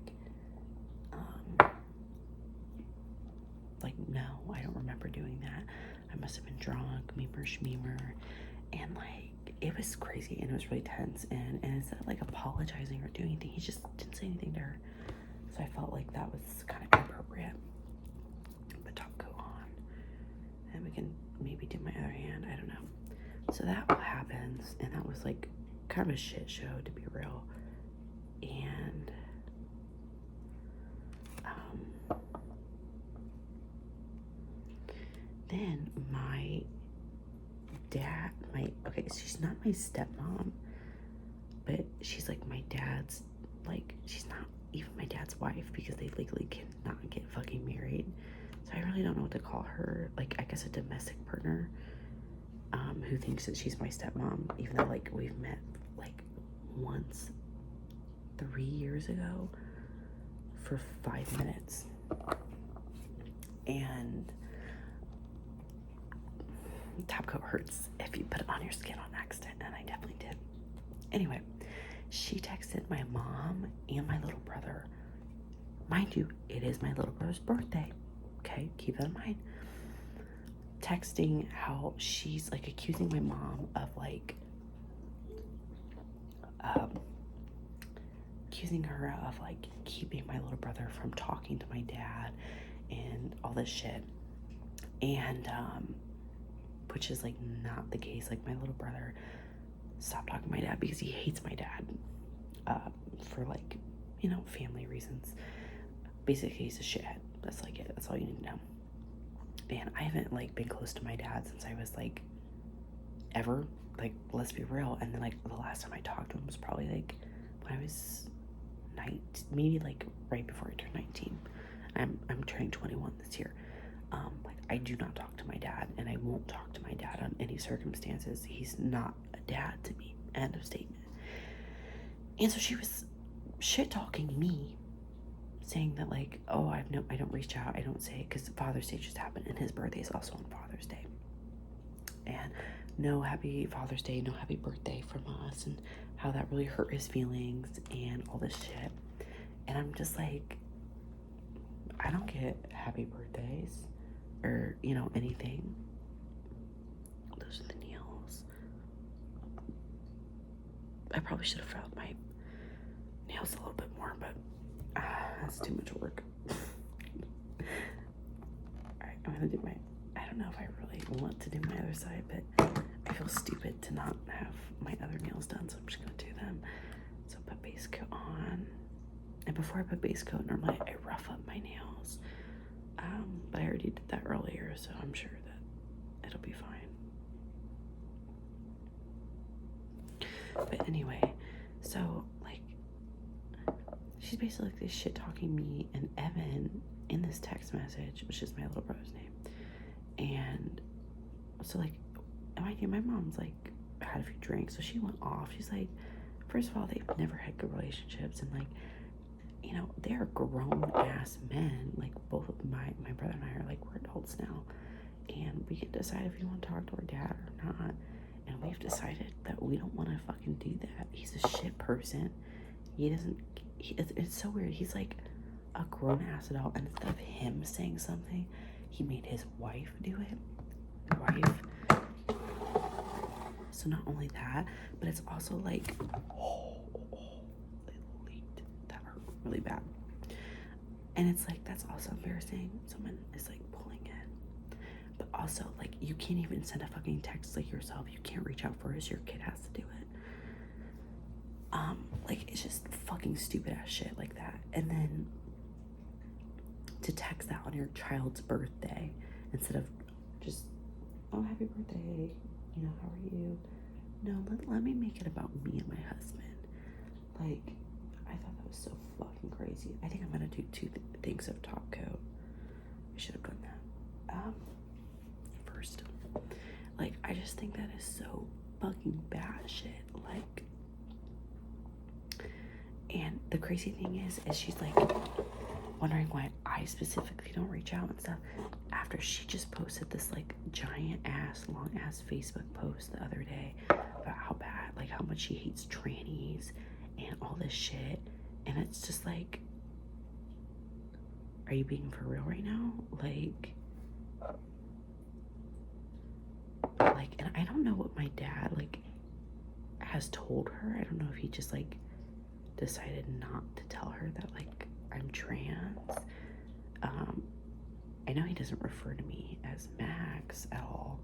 no, I don't remember doing that. I must have been drunk, memer schmemer, and like it was crazy and it was really tense. And instead of like apologizing or doing anything, he just didn't say anything to her. So I felt like that was kind of inappropriate. But top coat on, and we can maybe do my other hand. I don't know. So that happens, and that was like kind of a shit show, to be real. And then my dad, okay, she's not my stepmom, but she's like my dad's, like, she's not even my dad's wife because they legally cannot get fucking married. So I really don't know what to call her. Like, I guess a domestic partner, who thinks that she's my stepmom, even though like we've met like once 3 years ago for 5 minutes. And top coat hurts if you put it on your skin on accident, and I definitely did. Anyway, she texted my mom and my little brother. Mind you, it is my little brother's birthday. Okay, keep that in mind. Texting how she's like accusing my mom of like accusing her of like keeping my little brother from talking to my dad and all this shit. And which is like not the case. Like, my little brother stopped talking to my dad because he hates my dad for like, you know, family reasons. Basically, he's a shithead. That's like it. That's all you need to know. And I haven't like been close to my dad since I was like ever. Like, let's be real. And then like the last time I talked to him was probably like when I was 19, maybe like right before I turned 19. I'm turning 21 this year. Like, I do not talk to my dad, and I won't talk to my dad on any circumstances. He's not a dad to me. End of statement. And so she was shit talking me, saying that like, oh, I don't reach out, I don't say it because Father's Day just happened, and his birthday is also on Father's Day. And no happy Father's Day, no happy birthday from us, and how that really hurt his feelings and all this shit. And I'm just like, I don't get happy birthdays or, you know, anything. Those are the nails. I probably should have filled my nails a little bit more, but that's too much work. Alright, I'm gonna do I don't know if I really want to do my other side, but I feel stupid to not have my other nails done, so I'm just gonna do them. So put base coat on. And before I put base coat, normally I rough up my nails. But I already did that earlier, so I'm sure that it'll be fine. But anyway, so like, she's basically like this shit talking me and Evan in this text message, which is my little brother's name. And so like, my mom's like had a few drinks, so she went off. She's like, first of all, they've never had good relationships, and like, you know, they're grown ass men. Like, both of my brother and I are like, we're adults now, and we can decide if we want to talk to our dad or not. And we've decided that we don't want to fucking do that. He's a shit person. It's so weird. He's like a grown ass adult, and instead of him saying something, he made his wife do it. So not only that, but it's also like, it leaked. That hurt really bad. And it's like, that's also embarrassing. Someone is like pulling in. But also, like, you can't even send a fucking text like yourself. You can't reach out for us. Your kid has to do it. Like, it's just fucking stupid ass shit like that. And then to text that on your child's birthday instead of just, oh, happy birthday, you know, how are you? No, let me make it about me and my husband. Like, I thought that was so fucking crazy. I think I'm gonna do two things of top coat. I should have done that first. Like, I just think that is so fucking bad shit. Like, and the crazy thing is she's like wondering why I specifically don't reach out and stuff after she just posted this like giant ass, long ass Facebook post the other day about how bad, like how much she hates trannies and all this shit. And it's just like, are you being for real right now? Like, and I don't know what my dad like has told her. I don't know if he just like decided not to tell her that like I'm trans. I know he doesn't refer to me as Max at all.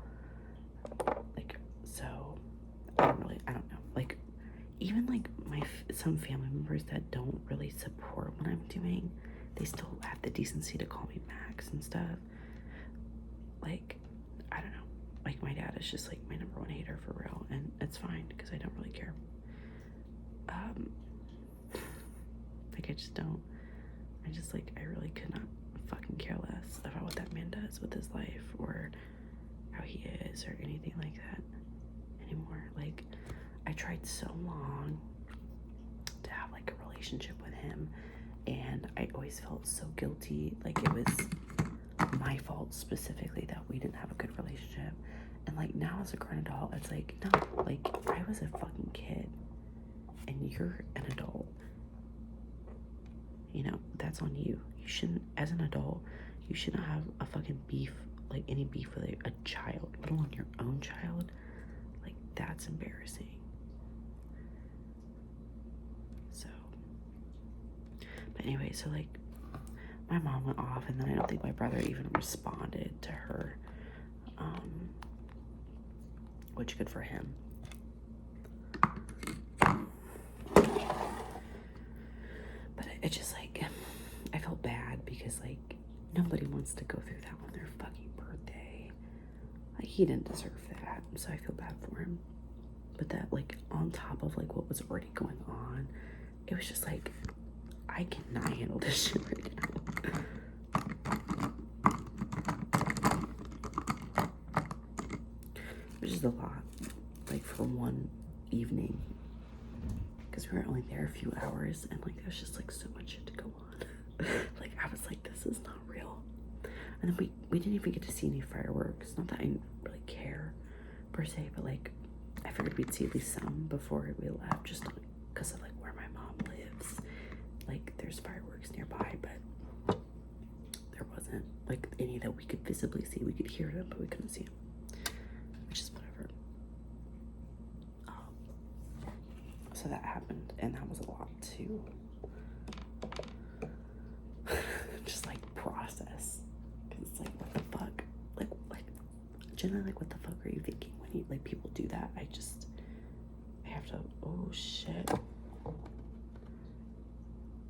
Like, so I don't know. Like, even like some family members that don't really support what I'm doing, they still have the decency to call me Max and stuff. Like, I don't know. Like, my dad is just like my number one hater for real, and it's fine because I don't really care. Like, I just don't. I really could not fucking care less about what that man does with his life or how he is or anything like that anymore. Like, I tried so long to have like a relationship with him, and I always felt so guilty. Like, it was my fault specifically that we didn't have a good relationship. And like, now as a grown adult, it's like, no, like, I was a fucking kid and you're an adult. You know, that's on you. You shouldn't, as an adult, you shouldn't have a fucking beef, like any beef with a child, let alone your own child. Like, that's embarrassing. So, but anyway, so like, my mom went off, and then I don't think my brother even responded to her, which good for him. But it just like, I felt bad because like nobody wants to go through that on their fucking birthday. Like, he didn't deserve that, so I feel bad for him. But that, like, on top of like what was already going on, it was just like, I cannot handle this shit right now. It was just a lot, like, for one evening, because we were only there a few hours, and like there's just like so much shit to go on. Like, I was like, this is not real. And then we didn't even get to see any fireworks. Not that I really care per se, but like, I figured we'd see at least some before we left, just because of like where my mom lives. Like, there's fireworks nearby, but there wasn't like any that we could visibly see. We could hear them, but we couldn't see them, which is whatever. So that happened, and that was a lot to just like process, because it's like, what the fuck, like generally, like, what the fuck are you thinking when you like people do that? I have to, oh shit,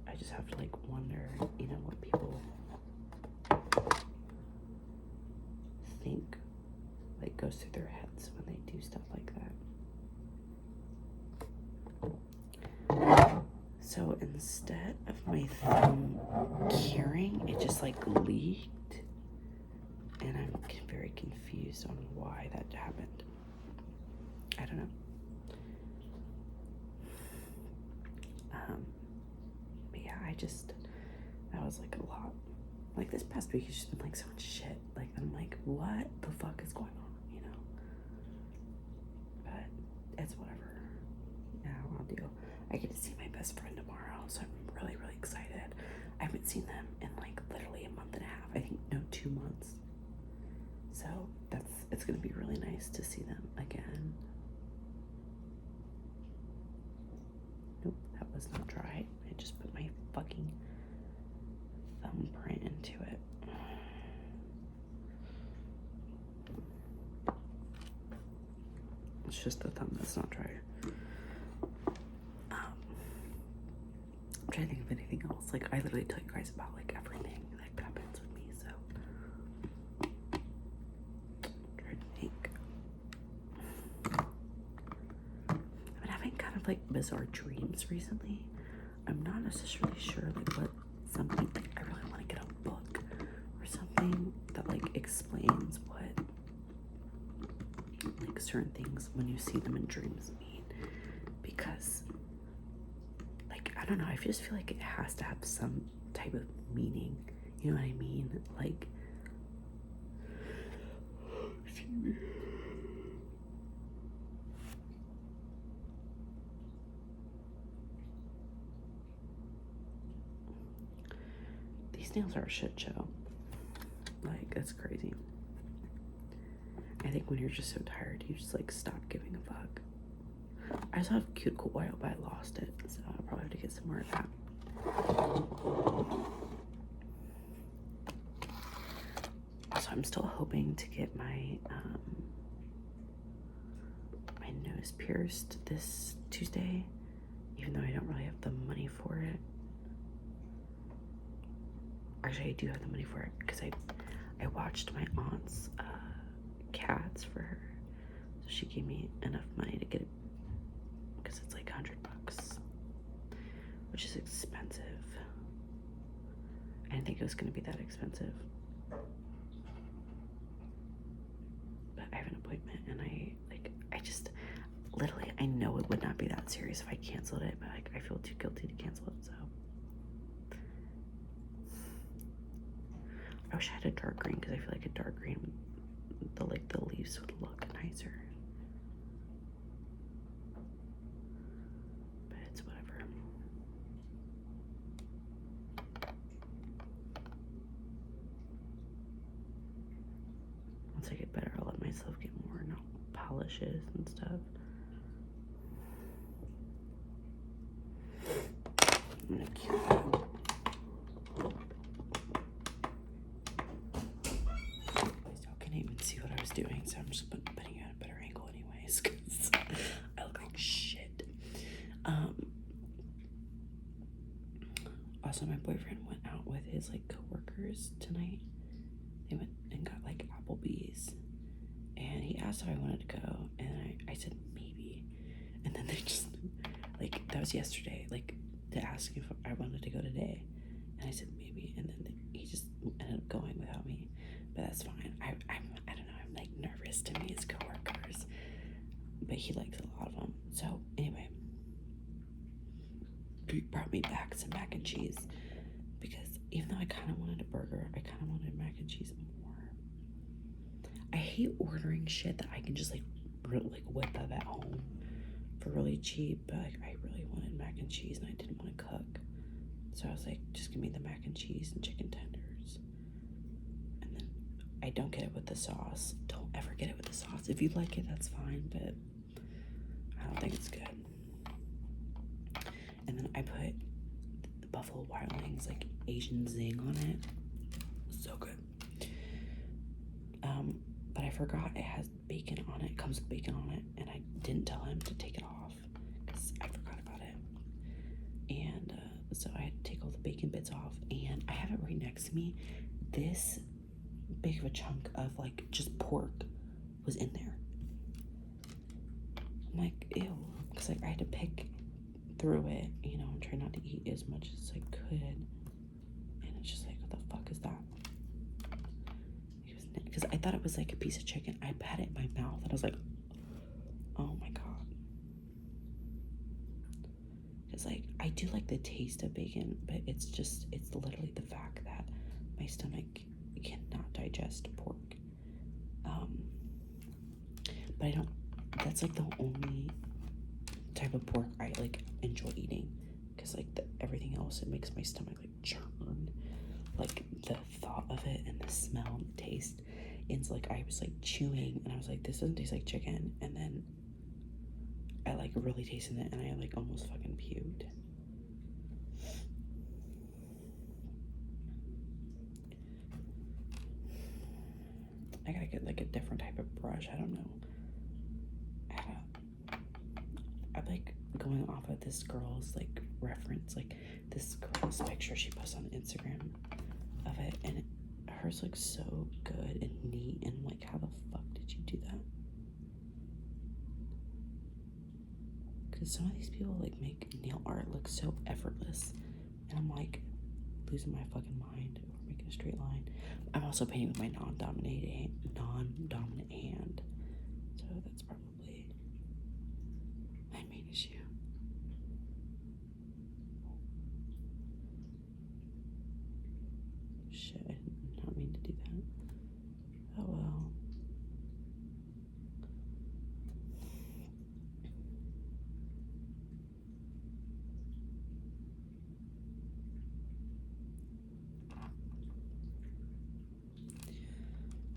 I just have to like wonder, you know, what people think like goes through their heads when they do stuff like that. So instead of my thumb curing, it just like leaked, and I'm very confused on why that happened. I don't know. But yeah, that was like a lot. Like, this past week has just been like so much shit. Like, I'm like, what the fuck is going on, you know? But it's whatever. Yeah, I'll deal. I get to see my best friend tomorrow, so I'm really, really excited. I haven't seen them in like literally a month and a half. I think, no, 2 months. So it's gonna be really nice to see them again. Nope, that was not dry. I just put my fucking thumbprint into it. It's just the thumb that's not dry. I'm trying to think of anything else. Like, I literally tell you guys about like everything that happens with me, so I'm trying to think. I've been having kind of like bizarre dreams recently. I'm not necessarily sure like what something, like I really want to get a book or something that like explains what like certain things when you see them in dreams mean, because like I don't know, I just feel like it has to have some type of meaning, you know what I mean? Like excuse me. These nails are a shit show. Like, that's crazy. I think when you're just so tired, you just like stop giving a fuck. I also have cuticle oil, but I lost it, so I'll probably have to get some more of that. Also, I'm still hoping to get my my nose pierced this Tuesday, even though I don't really have the money for it. Actually, I do have the money for it because I watched my aunt's cats for her, so she gave me enough money to get it because it's like $100, which is expensive. I didn't think it was going to be that expensive, but I have an appointment, and I just literally, I know it would not be that serious if I canceled it, but like I feel too guilty to cancel it. So I wish I had a dark green, because I feel like a dark green, the leaves would look nicer. But it's whatever. Once I get better, I'll let myself get more polishes and stuff. I'm gonna keep that. See what I was doing, so I'm just putting it at a better angle anyways, because I look like shit. Also, my boyfriend went out with his like coworkers tonight. They went and got like Applebee's, and he asked if I wanted to go, and I said maybe, and then they just like, that was yesterday, like to ask if I wanted to go today, and I said maybe, and then he just ended up going without me. But that's fine. I don't know, I'm like nervous to meet his coworkers, but he likes a lot of them. So anyway, he brought me back some mac and cheese, because even though I kind of wanted a burger, I kind of wanted mac and cheese more. I hate ordering shit that I can just like whip up at home for really cheap, but like I really wanted mac and cheese and I didn't want to cook, so I was like, just give me the mac and cheese and chicken tenders. And then I don't get it with the sauce. Don't ever get it with the sauce. If you like it, that's fine, but I don't think it's good. And then I put the Buffalo Wild Wings like Asian zing on it. So good. But I forgot it has bacon on it. It comes with bacon on it, and I didn't tell him to take it off because I forgot about it. And so I had to take all the bacon bits off, and I have it right next to me. This big of a chunk of like just pork was in there. I'm like, ew, because like I had to pick through it, you know, and try not to eat as much as I could. And it's just like, what the fuck is that? Because I thought it was like a piece of chicken. I had it in my mouth and I was like, oh my god. Because like I do like the taste of bacon, but it's literally the fact that my stomach cannot digest pork. But I don't, that's like the only type of pork I like enjoy eating, because like everything else, it makes my stomach like churn. Like the thought of it and the smell and the taste, it's like I was like chewing and I was like, this doesn't taste like chicken, and then I like really tasted it and I like almost fucking puked. I gotta get like a different type of brush. I don't know. I'm like going off of this girl's like reference, like this girl's picture she posts on Instagram of it, and hers looks so good and neat, and like, how the fuck did you do that? Because some of these people like make nail art look so effortless, and I'm like losing my fucking mind over making a straight line. I'm also painting with my non-dominant hand, so that's probably my main issue. Shit, I did not mean to do that. Oh well.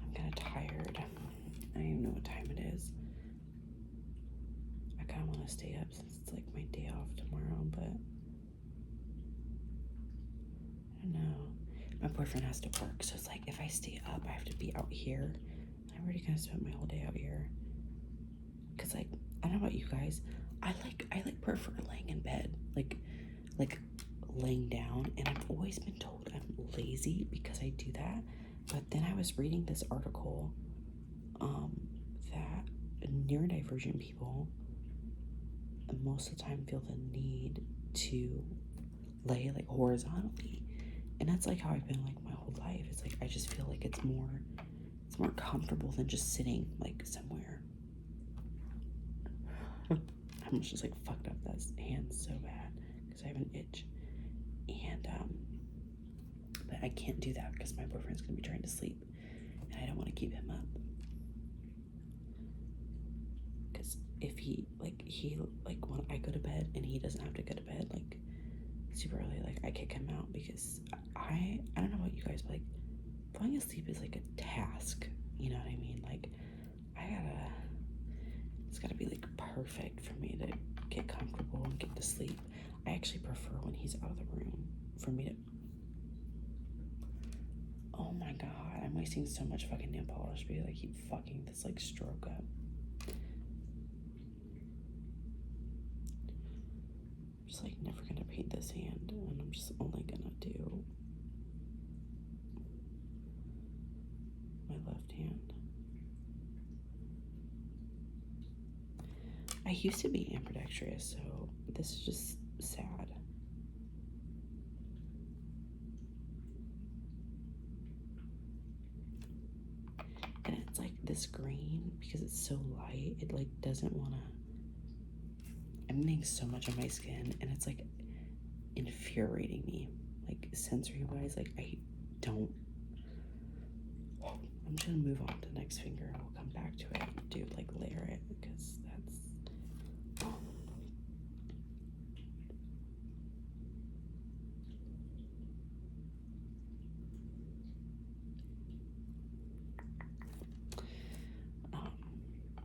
I'm kind of tired. I don't even know what time it is. I kind of want to stay up since it's like my day off tomorrow, but I don't know. My boyfriend has to work, so it's like if I stay up, I have to be out here. I'm already gonna spend my whole day out here. Cause like I don't know about you guys, I prefer laying in bed, like laying down, and I've always been told I'm lazy because I do that. But then I was reading this article that neurodivergent people most of the time feel the need to lay like horizontally, and that's like how I've been like my whole life. It's like I just feel like it's more comfortable than just sitting like somewhere. I'm just like fucked up that hand so bad because I have an itch, and but I can't do that because my boyfriend's gonna be trying to sleep, and I don't want to keep him up. Because if he when I go to bed and he doesn't have to go to bed like super early, like I kick him out because I don't know about you guys, but like falling asleep is like a task. You know what I mean? Like it's gotta be like perfect for me to get comfortable and get to sleep. I actually prefer when he's out of the room for me to. Oh my god, I'm wasting so much fucking nail polish because I keep fucking this like stroke up. I'm just like never gonna paint this hand, and I'm just only gonna do my left hand. I used to be ambidextrous, so this is just sad. And it's like this green, because it's so light, it like doesn't want to. I'm getting so much on my skin, and it's like infuriating me, like sensory wise. Like I don't. I'm just gonna move on to the next finger, and we'll come back to it and do like layer it, because that's.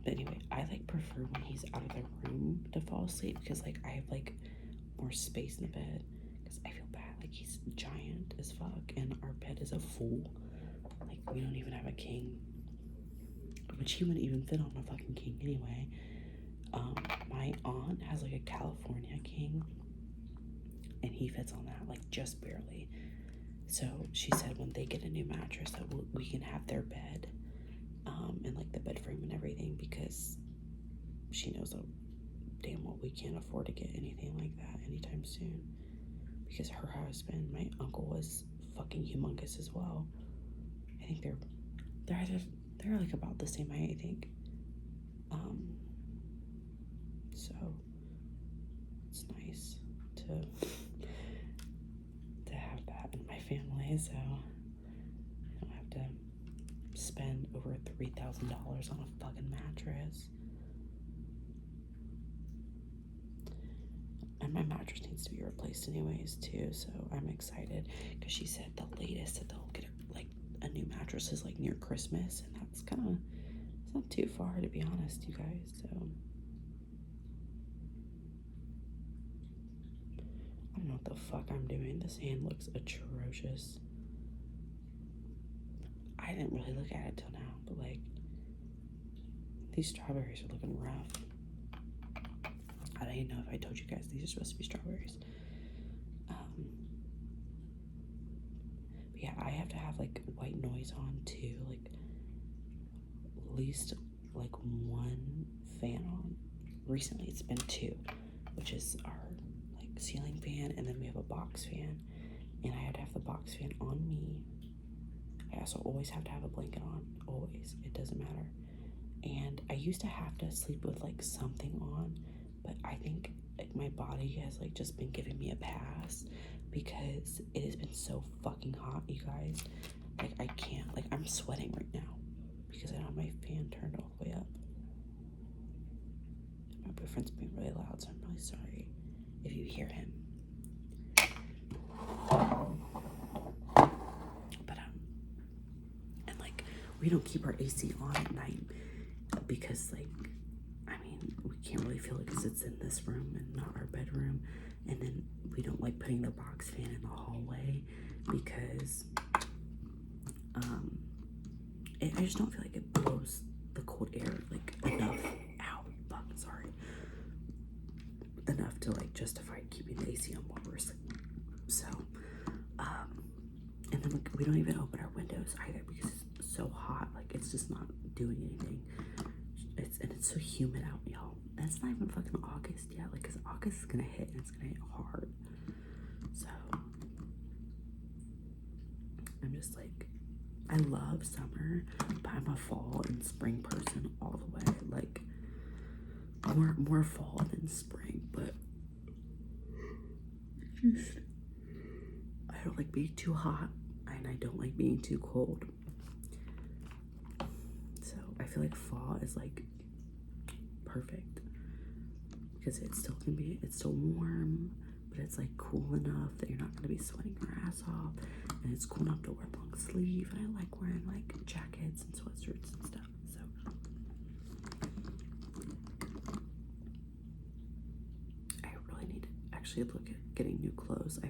But anyway, I like prefer when he's out of the room to fall asleep, because like I have like more space in the bed, because I feel bad, like he's giant as fuck and our bed is a fool. Like we don't even have a king, which he wouldn't even fit on a fucking king anyway. My aunt has like a California king, and he fits on that like just barely. So she said when they get a new mattress that we can have their bed, and like the bed frame and everything, because she knows that damn well we can't afford to get anything like that anytime soon, because her husband, my uncle, was fucking humongous as well. I think they're like about the same height, I think. So it's nice to have that in my family, so I don't have to spend over $3,000 on a fucking mattress. And my mattress needs to be replaced anyways too, so I'm excited, because she said the latest that they'll get like a new mattress is like near Christmas, and that's kind of, it's not too far, to be honest, you guys. So I don't know what the fuck I'm doing. This hand looks atrocious. I didn't really look at it till now, but like these strawberries are looking rough. I don't even know if I told you guys these are supposed to be strawberries. But yeah, I have to have like white noise on too, like at least like one fan on. Recently it's been two, which is our like ceiling fan, and then we have a box fan, and I have to have the box fan on me. I also always have to have a blanket on, always. It doesn't matter. And I used to have to sleep with like something on, but I think like my body has like just been giving me a pass because it has been so fucking hot, you guys. Like I can't, like I'm sweating right now because I don't have my fan turned all the way up. My boyfriend's being really loud, so I'm really sorry if you hear him. But and like we don't keep our AC on at night because like I mean we can't really feel it because it's in this room and not our bedroom, and then we don't like putting the box fan in the hallway because I just don't feel like it blows the cold air like enough. Ow, fuck, sorry. Enough to like justify keeping the AC on while we're sleeping. So, and then we don't even open our windows either because it's so hot. Like it's just not doing anything. It's so humid out, y'all. And it's not even fucking August yet. Like, cause August is gonna hit and it's gonna hit hard. So, I'm just like, I love summer, but I'm a fall and spring person all the way. Like, more fall than spring, but I don't like being too hot and I don't like being too cold. So I feel like fall is like perfect because it's still warm, but it's like cool enough that you're not gonna be sweating your ass off, and it's cool enough to wear long sleeve, and I like wearing like jackets and sweatshirts and stuff. So I really need to actually look at getting new clothes. I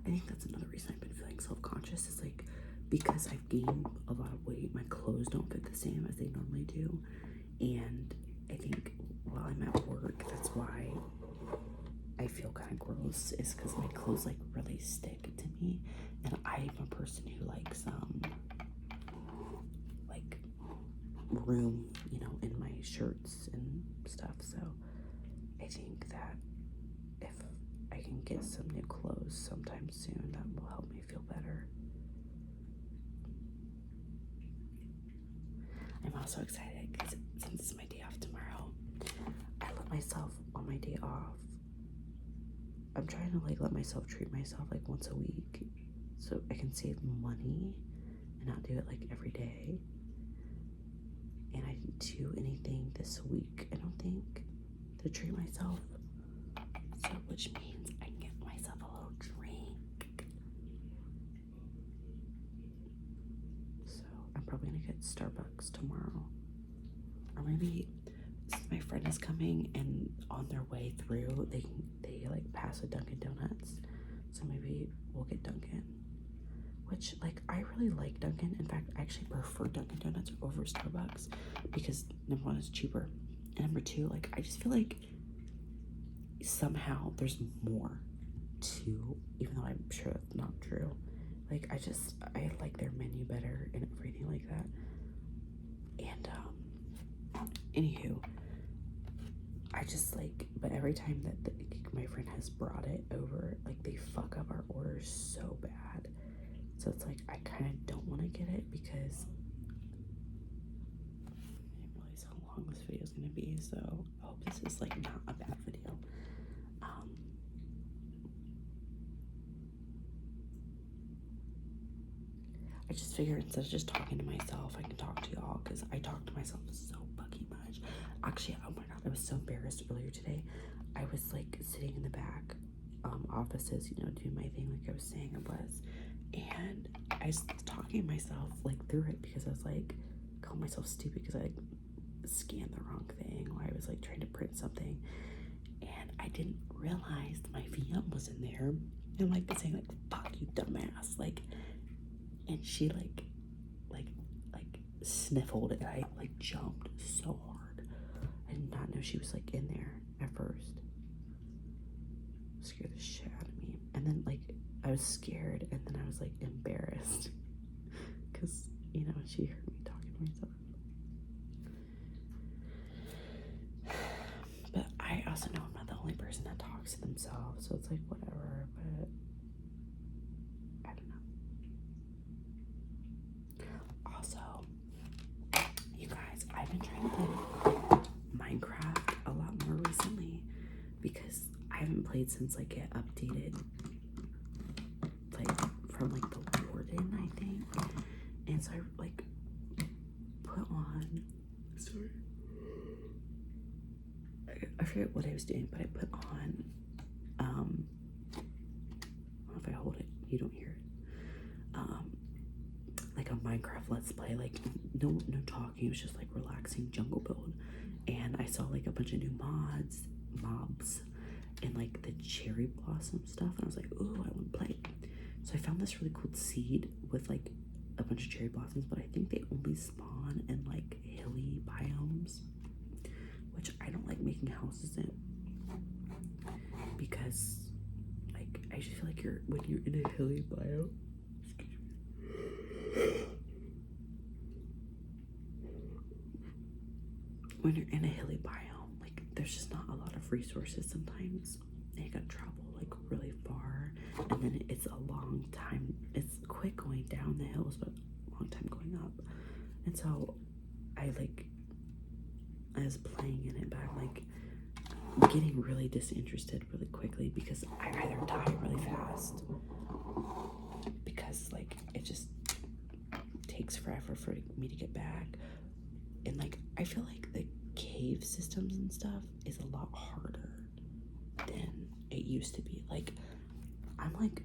think that's another reason I've been feeling self-conscious is like because I've gained a lot of weight, my clothes don't fit the same as they normally do, and I think while I'm at work, that's why I feel kind of gross, is because my clothes like really stick to me, and I'm a person who likes like room, you know, in my shirts and stuff. So I think that if I can get some new clothes sometime soon, that will help me feel better. I'm also excited because since it's my day off tomorrow, I let myself on my day off. I'm trying to like let myself treat myself like once a week so I can save money and not do it like every day. And I didn't do anything this week, I don't think, to treat myself. So, which means I can get myself a little drink. So I'm probably gonna get Starbucks tomorrow. Or maybe my friend is coming and on their way through they like pass a Dunkin' Donuts, so maybe we'll get Dunkin', which like I really like Dunkin'. In fact, I actually prefer Dunkin' Donuts over Starbucks because number one, it's cheaper, and number two, like I just feel like somehow there's more to, even though I'm sure that's not true. Like I like their menu better and everything like that. And anywho, I just like, but every time that my friend has brought it over, like they fuck up our orders so bad. So it's like I kind of don't want to get it because I didn't realize how long this video is going to be. So I hope this is like not a bad video. I just figured instead of just talking to myself, I can talk to y'all because I talk to myself so fucking much. Actually, oh my god, I was so embarrassed earlier today. I was like sitting in the back offices, you know, doing my thing like I was saying I was, and I was talking to myself like through it because I was like calling myself stupid because I like scanned the wrong thing, or I was like trying to print something and I didn't realize my VM was in there, and like saying like fuck you dumbass, like, and she like sniffled and I like jumped so hard. I did not know she was like in there at first. Scared the shit out of me. And then like I was scared and then I was like embarrassed because, you know, she heard me talking to myself. But I also know I'm not the only person that talks himself, so it's like whatever, but I don't know. Also, you guys, I've been trying to play Minecraft a lot more recently because I haven't played since like it updated, like from like the warden, I think. And so I like put on, sorry, I forget what I was doing, but I put on, if I hold it, you don't hear it. Like a Minecraft Let's Play, like no talking, it was just like relaxing jungle build. And I saw like a bunch of new mobs, and like the cherry blossom stuff, and I was like, ooh, I want to play. So I found this really cool seed with like a bunch of cherry blossoms, but I think they only spawn in like hilly biomes, which I don't like making houses in, because like I just feel like when you're in a hilly biome, when you're in a hilly biome, like there's just not a lot of resources sometimes, and you gotta travel like really far, and then it's a long time. It's quick going down the hills, but a long time going up. And so I was playing in it, but I'm like getting really disinterested really quickly because I either die really fast, because like it just takes forever for me to get back, and like I feel like the cave systems and stuff is a lot harder than it used to be. Like I'm like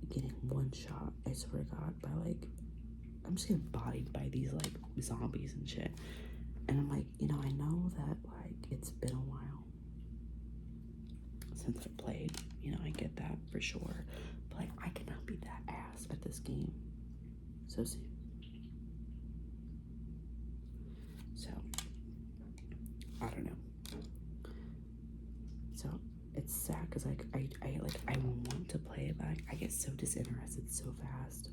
getting one shot, I swear to God, by like I'm just getting bodied by these like zombies and shit. And I'm like, you know, I know that like it's been a while since I played, you know, I get that for sure, but like I cannot be that ass at this game so soon. So I don't know. So it's sad because like I want to play it, but I get so disinterested so fast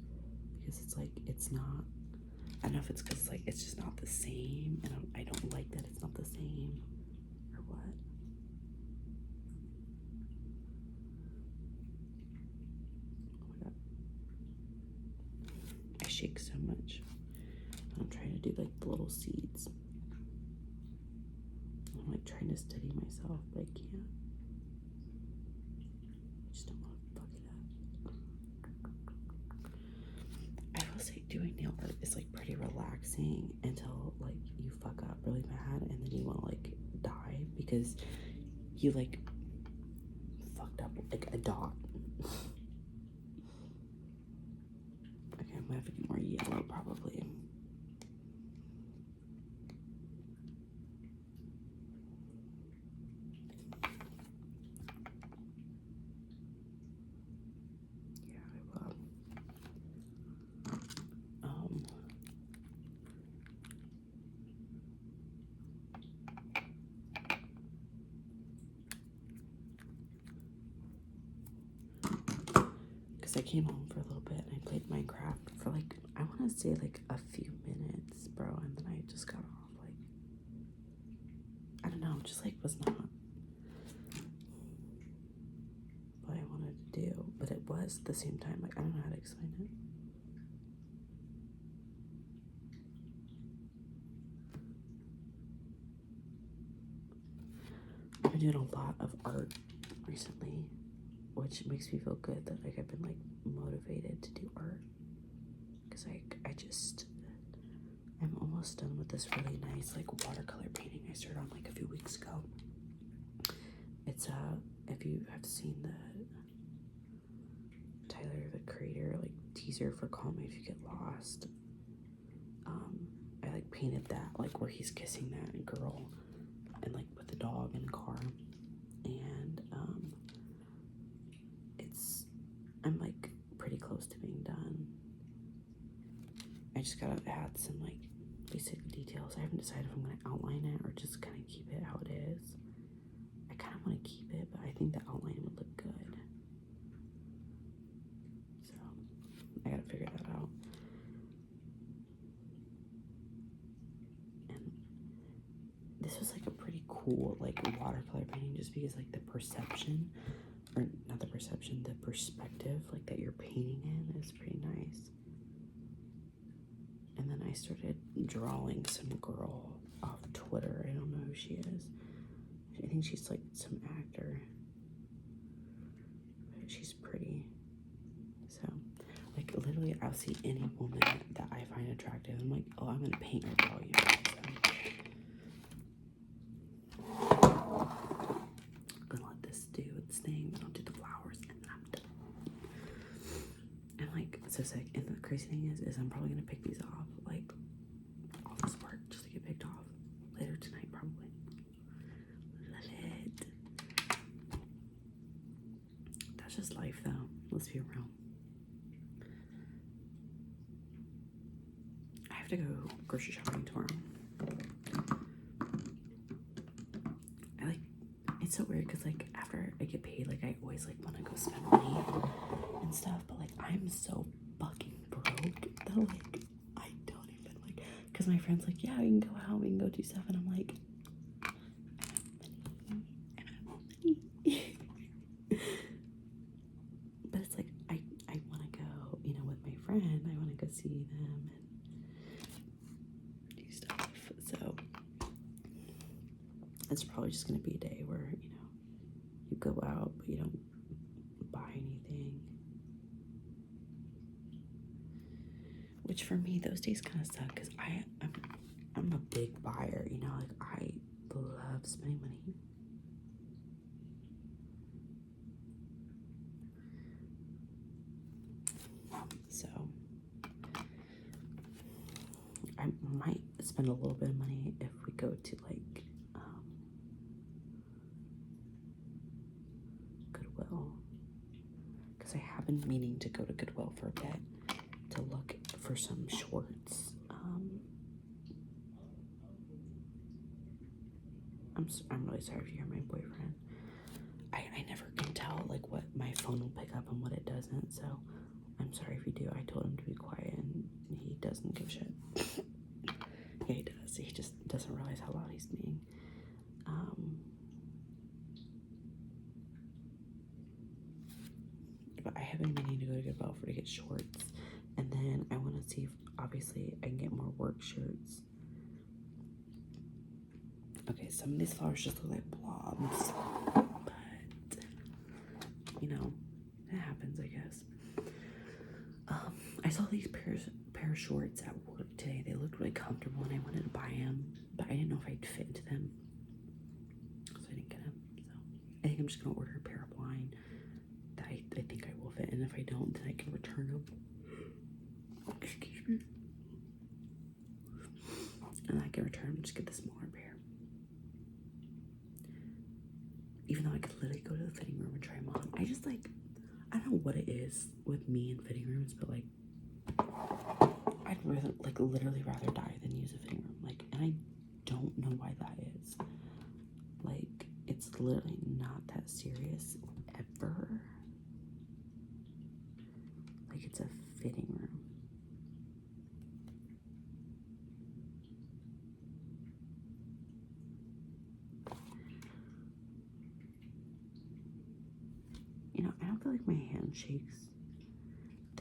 because it's like it's not. I don't know if it's because like it's just not the same, and I don't like that it's not the same, or what. Oh my God, I shake so much. I'm trying to do like the little seeds. I'm like trying to steady myself, but I can't. I just don't want to fuck it up. I will say doing nail art is like pretty relaxing until like you fuck up really bad, and then you want to like die because you like fucked up like a dot. Okay, I'm gonna have to get more yellow probably. Yeah, I will. Because I came home for a little bit and I played Minecraft for like, I want to say like a few minutes, bro, and then I just got off. Like, I don't know, just like was not what I wanted to do, but it was at the same time. Like, I don't know how to explain it. I've been doing a lot of art recently, which makes me feel good that like I've been like motivated to do art, because like I'm almost done with this really nice like watercolor painting I started on like a few weeks ago. It's if you have seen the Tyler the Creator like teaser for Call Me If You Get Lost, I like painted that like where he's kissing that girl and like with the dog in a car, and I'm like pretty close to being done. I just gotta add some like basic details. I haven't decided if I'm gonna outline it or just kind of keep it how it is. I kind of want to keep it, but I think the outline would look good. So I gotta figure that out. And this was like a pretty cool like watercolor painting, just because like the perception or not the perception, the perspective, like, that you're painting in is pretty nice. And then I started drawing some girl off Twitter. I don't know who she is. I think she's like some actor. But she's pretty. So, like, literally, I'll see any woman that I find attractive. I'm like, oh, I'm gonna paint or draw you. So, I'm gonna let this do its thing. Then I'll do the flowers, and then I'm done. And like, so sick. And the crazy thing is I'm probably gonna pick these off, like, all this work just to get picked off later tonight, probably. Love it. That's just life, though. Let's be real. I have to go grocery shopping tomorrow. It's so weird because, like, after I get paid, like, I always, like, want to go spend money and stuff, but, like, I'm so fucking broke that, like, I don't even, like, because my friend's like, yeah, we can go out, we can go do stuff, and I'm like, I don't have money. But it's like, I want to go, you know, with my friend. I want to go see them and do stuff. So it's probably just going to be a day where, you know, you go out, but you don't buy anything. Which for me, those days kind of suck because I'm a big buyer, you know, like, I love spending money. So I might spend a little bit of money if we go to, like, Goodwill, because I have been meaning to go to Goodwill for a bit to look for some shorts. I'm really sorry if you hear my boyfriend. I never can tell, like, what my phone will pick up and what it doesn't, so I'm sorry if you do. I told him to be quiet and he doesn't give a shit. Yeah, he does. He just doesn't realize how loud he's being. But I have been meaning to go to Goodwill to get shorts, and then I want to see if, obviously, I can get more work shirts. Okay, some of these flowers just look like blobs, but, you know, it happens, I guess. I saw these pair of shorts at work today. They looked really comfortable, and I wanted to buy them, but I didn't know if I'd fit into them, so I didn't get them. So I think I'm just gonna order a pair of mine that I think I will fit, and if I don't, then I can return them. Excuse me. And I can return them, just get the smaller pair. Even though I could literally go to the fitting room and try them on. I just, like, I don't know what it is with me and fitting rooms, but, like, I'd rather, like, literally rather die than use a fitting room. Like, and I don't know why that is. Like, it's literally not that serious ever. Like, it's a fitting room. You know, I don't feel like my hand shakes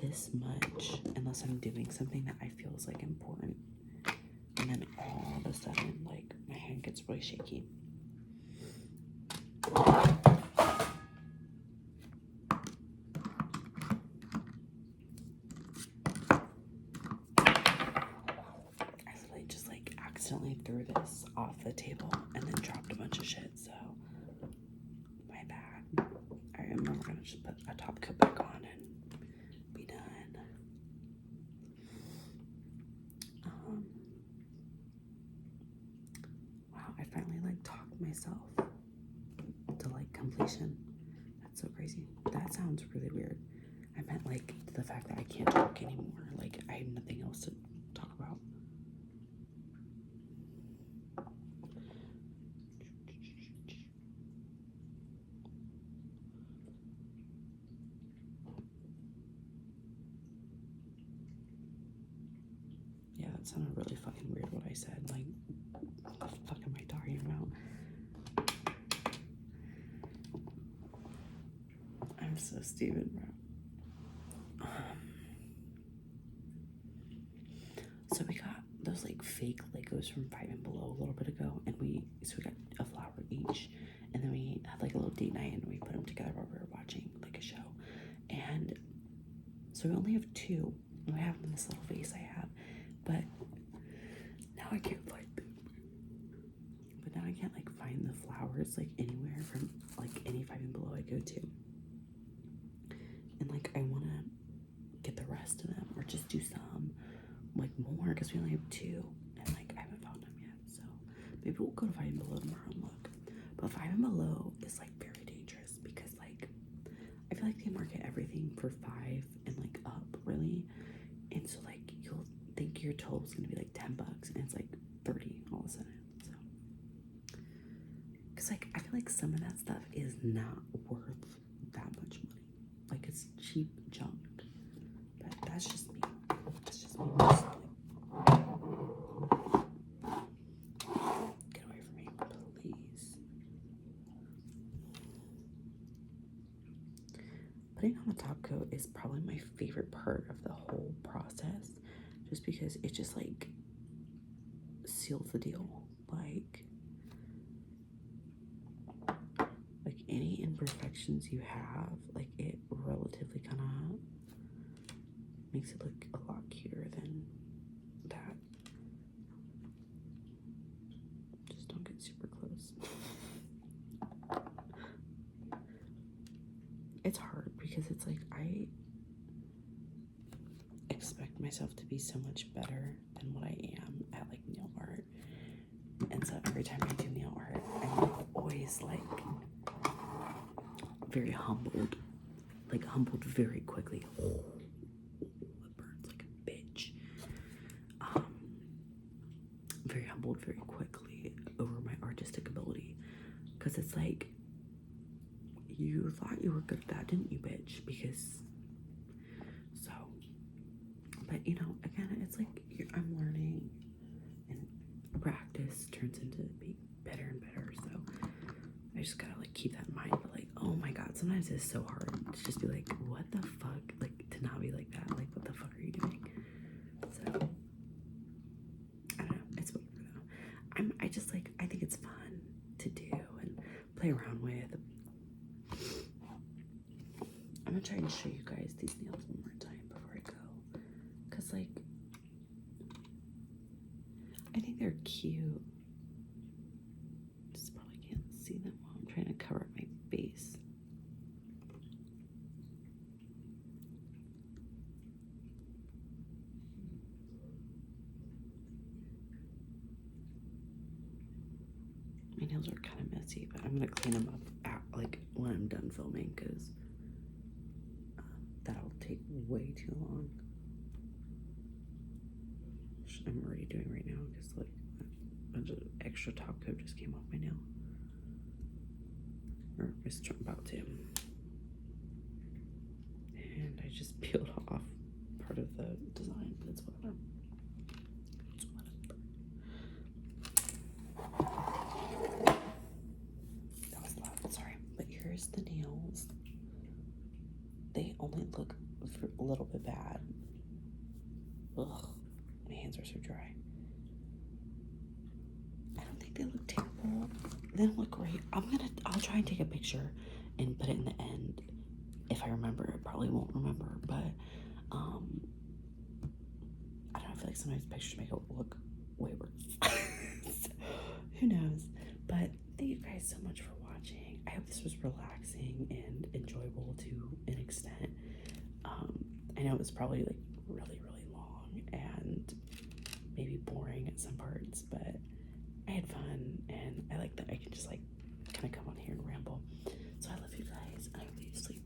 this much unless I'm doing something that I feel is, like, important. And then all of a sudden, like, my hand gets really shaky. I literally just, like, accidentally threw this off the table and then dropped a bunch of shit, so my bad. I remember we're gonna just put a top coat back on and be done. Wow, I finally, like, talked myself to, like, completion. That's so crazy. That sounds really weird. I meant, like, the fact that I can't talk anymore. Like, I have nothing else to talk about. Yeah, that sounded really fucking weird what I said. Like, what the fuck am I talking about? I'm so stupid, bro. So we got those like fake Legos from Five and Below a little bit ago, and we got a flower each, and then we had like a little date night, and we put them together while we were watching like a show, and so we only have two. And we have them in this little vase I have, but now I can't find them. But now I can't like find the flowers like anywhere from like any Five and Below I go to, and like I want to get the rest of them or just do some like more because we only have two, and like I haven't found them yet. So maybe we'll go to Five and Below tomorrow and look. But Five and Below is like very dangerous because like I feel like they market everything for $5 and like up really, and so like you'll think your total is gonna be like $10 and it's like 30 all of a sudden. So because like I feel like some of that stuff is not worth that much money. Like it's cheap junk. But that's just me. That's just me. Get away from me, please. Putting on the top coat is probably my favorite part of the whole process, just because it just like seals the deal. Like any imperfections you have, like it relatively kind of makes it look a lot cuter than that. Just don't get super close. It's hard because it's like I expect myself to be so much better than what I am at like nail art, and so every time I do nail art, I'm always like very humbled, very quickly. Oh, it burns like a bitch. Very humbled very quickly over my artistic ability, because it's like, you thought you were good at that, didn't you, bitch? Because so, but you know, again, it's like I'm learning, and practice turns into being better and better. So I just gotta like keep that in mind. But like, oh my god, sometimes it's so hard to just be like, what the fuck, like to not be like that. Like, what the fuck are you doing? So I don't know. It's whatever though. I just like, I think it's fun to do and play around with. I'm gonna try and show you guys these nails one more time before I go, because like I think they're cute. Just probably can't see them while I'm trying to cover up my face. My nails are kind of messy, but I'm gonna clean them up like when I'm done filming, because that'll take way too long. Which I'm already doing right now, because like a bunch of extra top coat just came off my nail, or was about to, and I just peeled off part of the design, but it's whatever. It's whatever. That was loud, sorry. But here's the nails. They only look a little bit bad. Ugh, my hands are so dry. I don't think they look terrible. They don't look great. I'll try and take a picture and put it in the end if I remember. I probably won't remember, but I don't know, I feel like sometimes pictures make it look way worse. So, who knows? But thank you guys so much for watching. I hope this was relaxing and enjoyable to an extent. I know it was probably like really, really long and maybe boring at some parts, but I had fun, and I like that I can just like kind of come on here and ramble. So I love you guys. I hope you sleep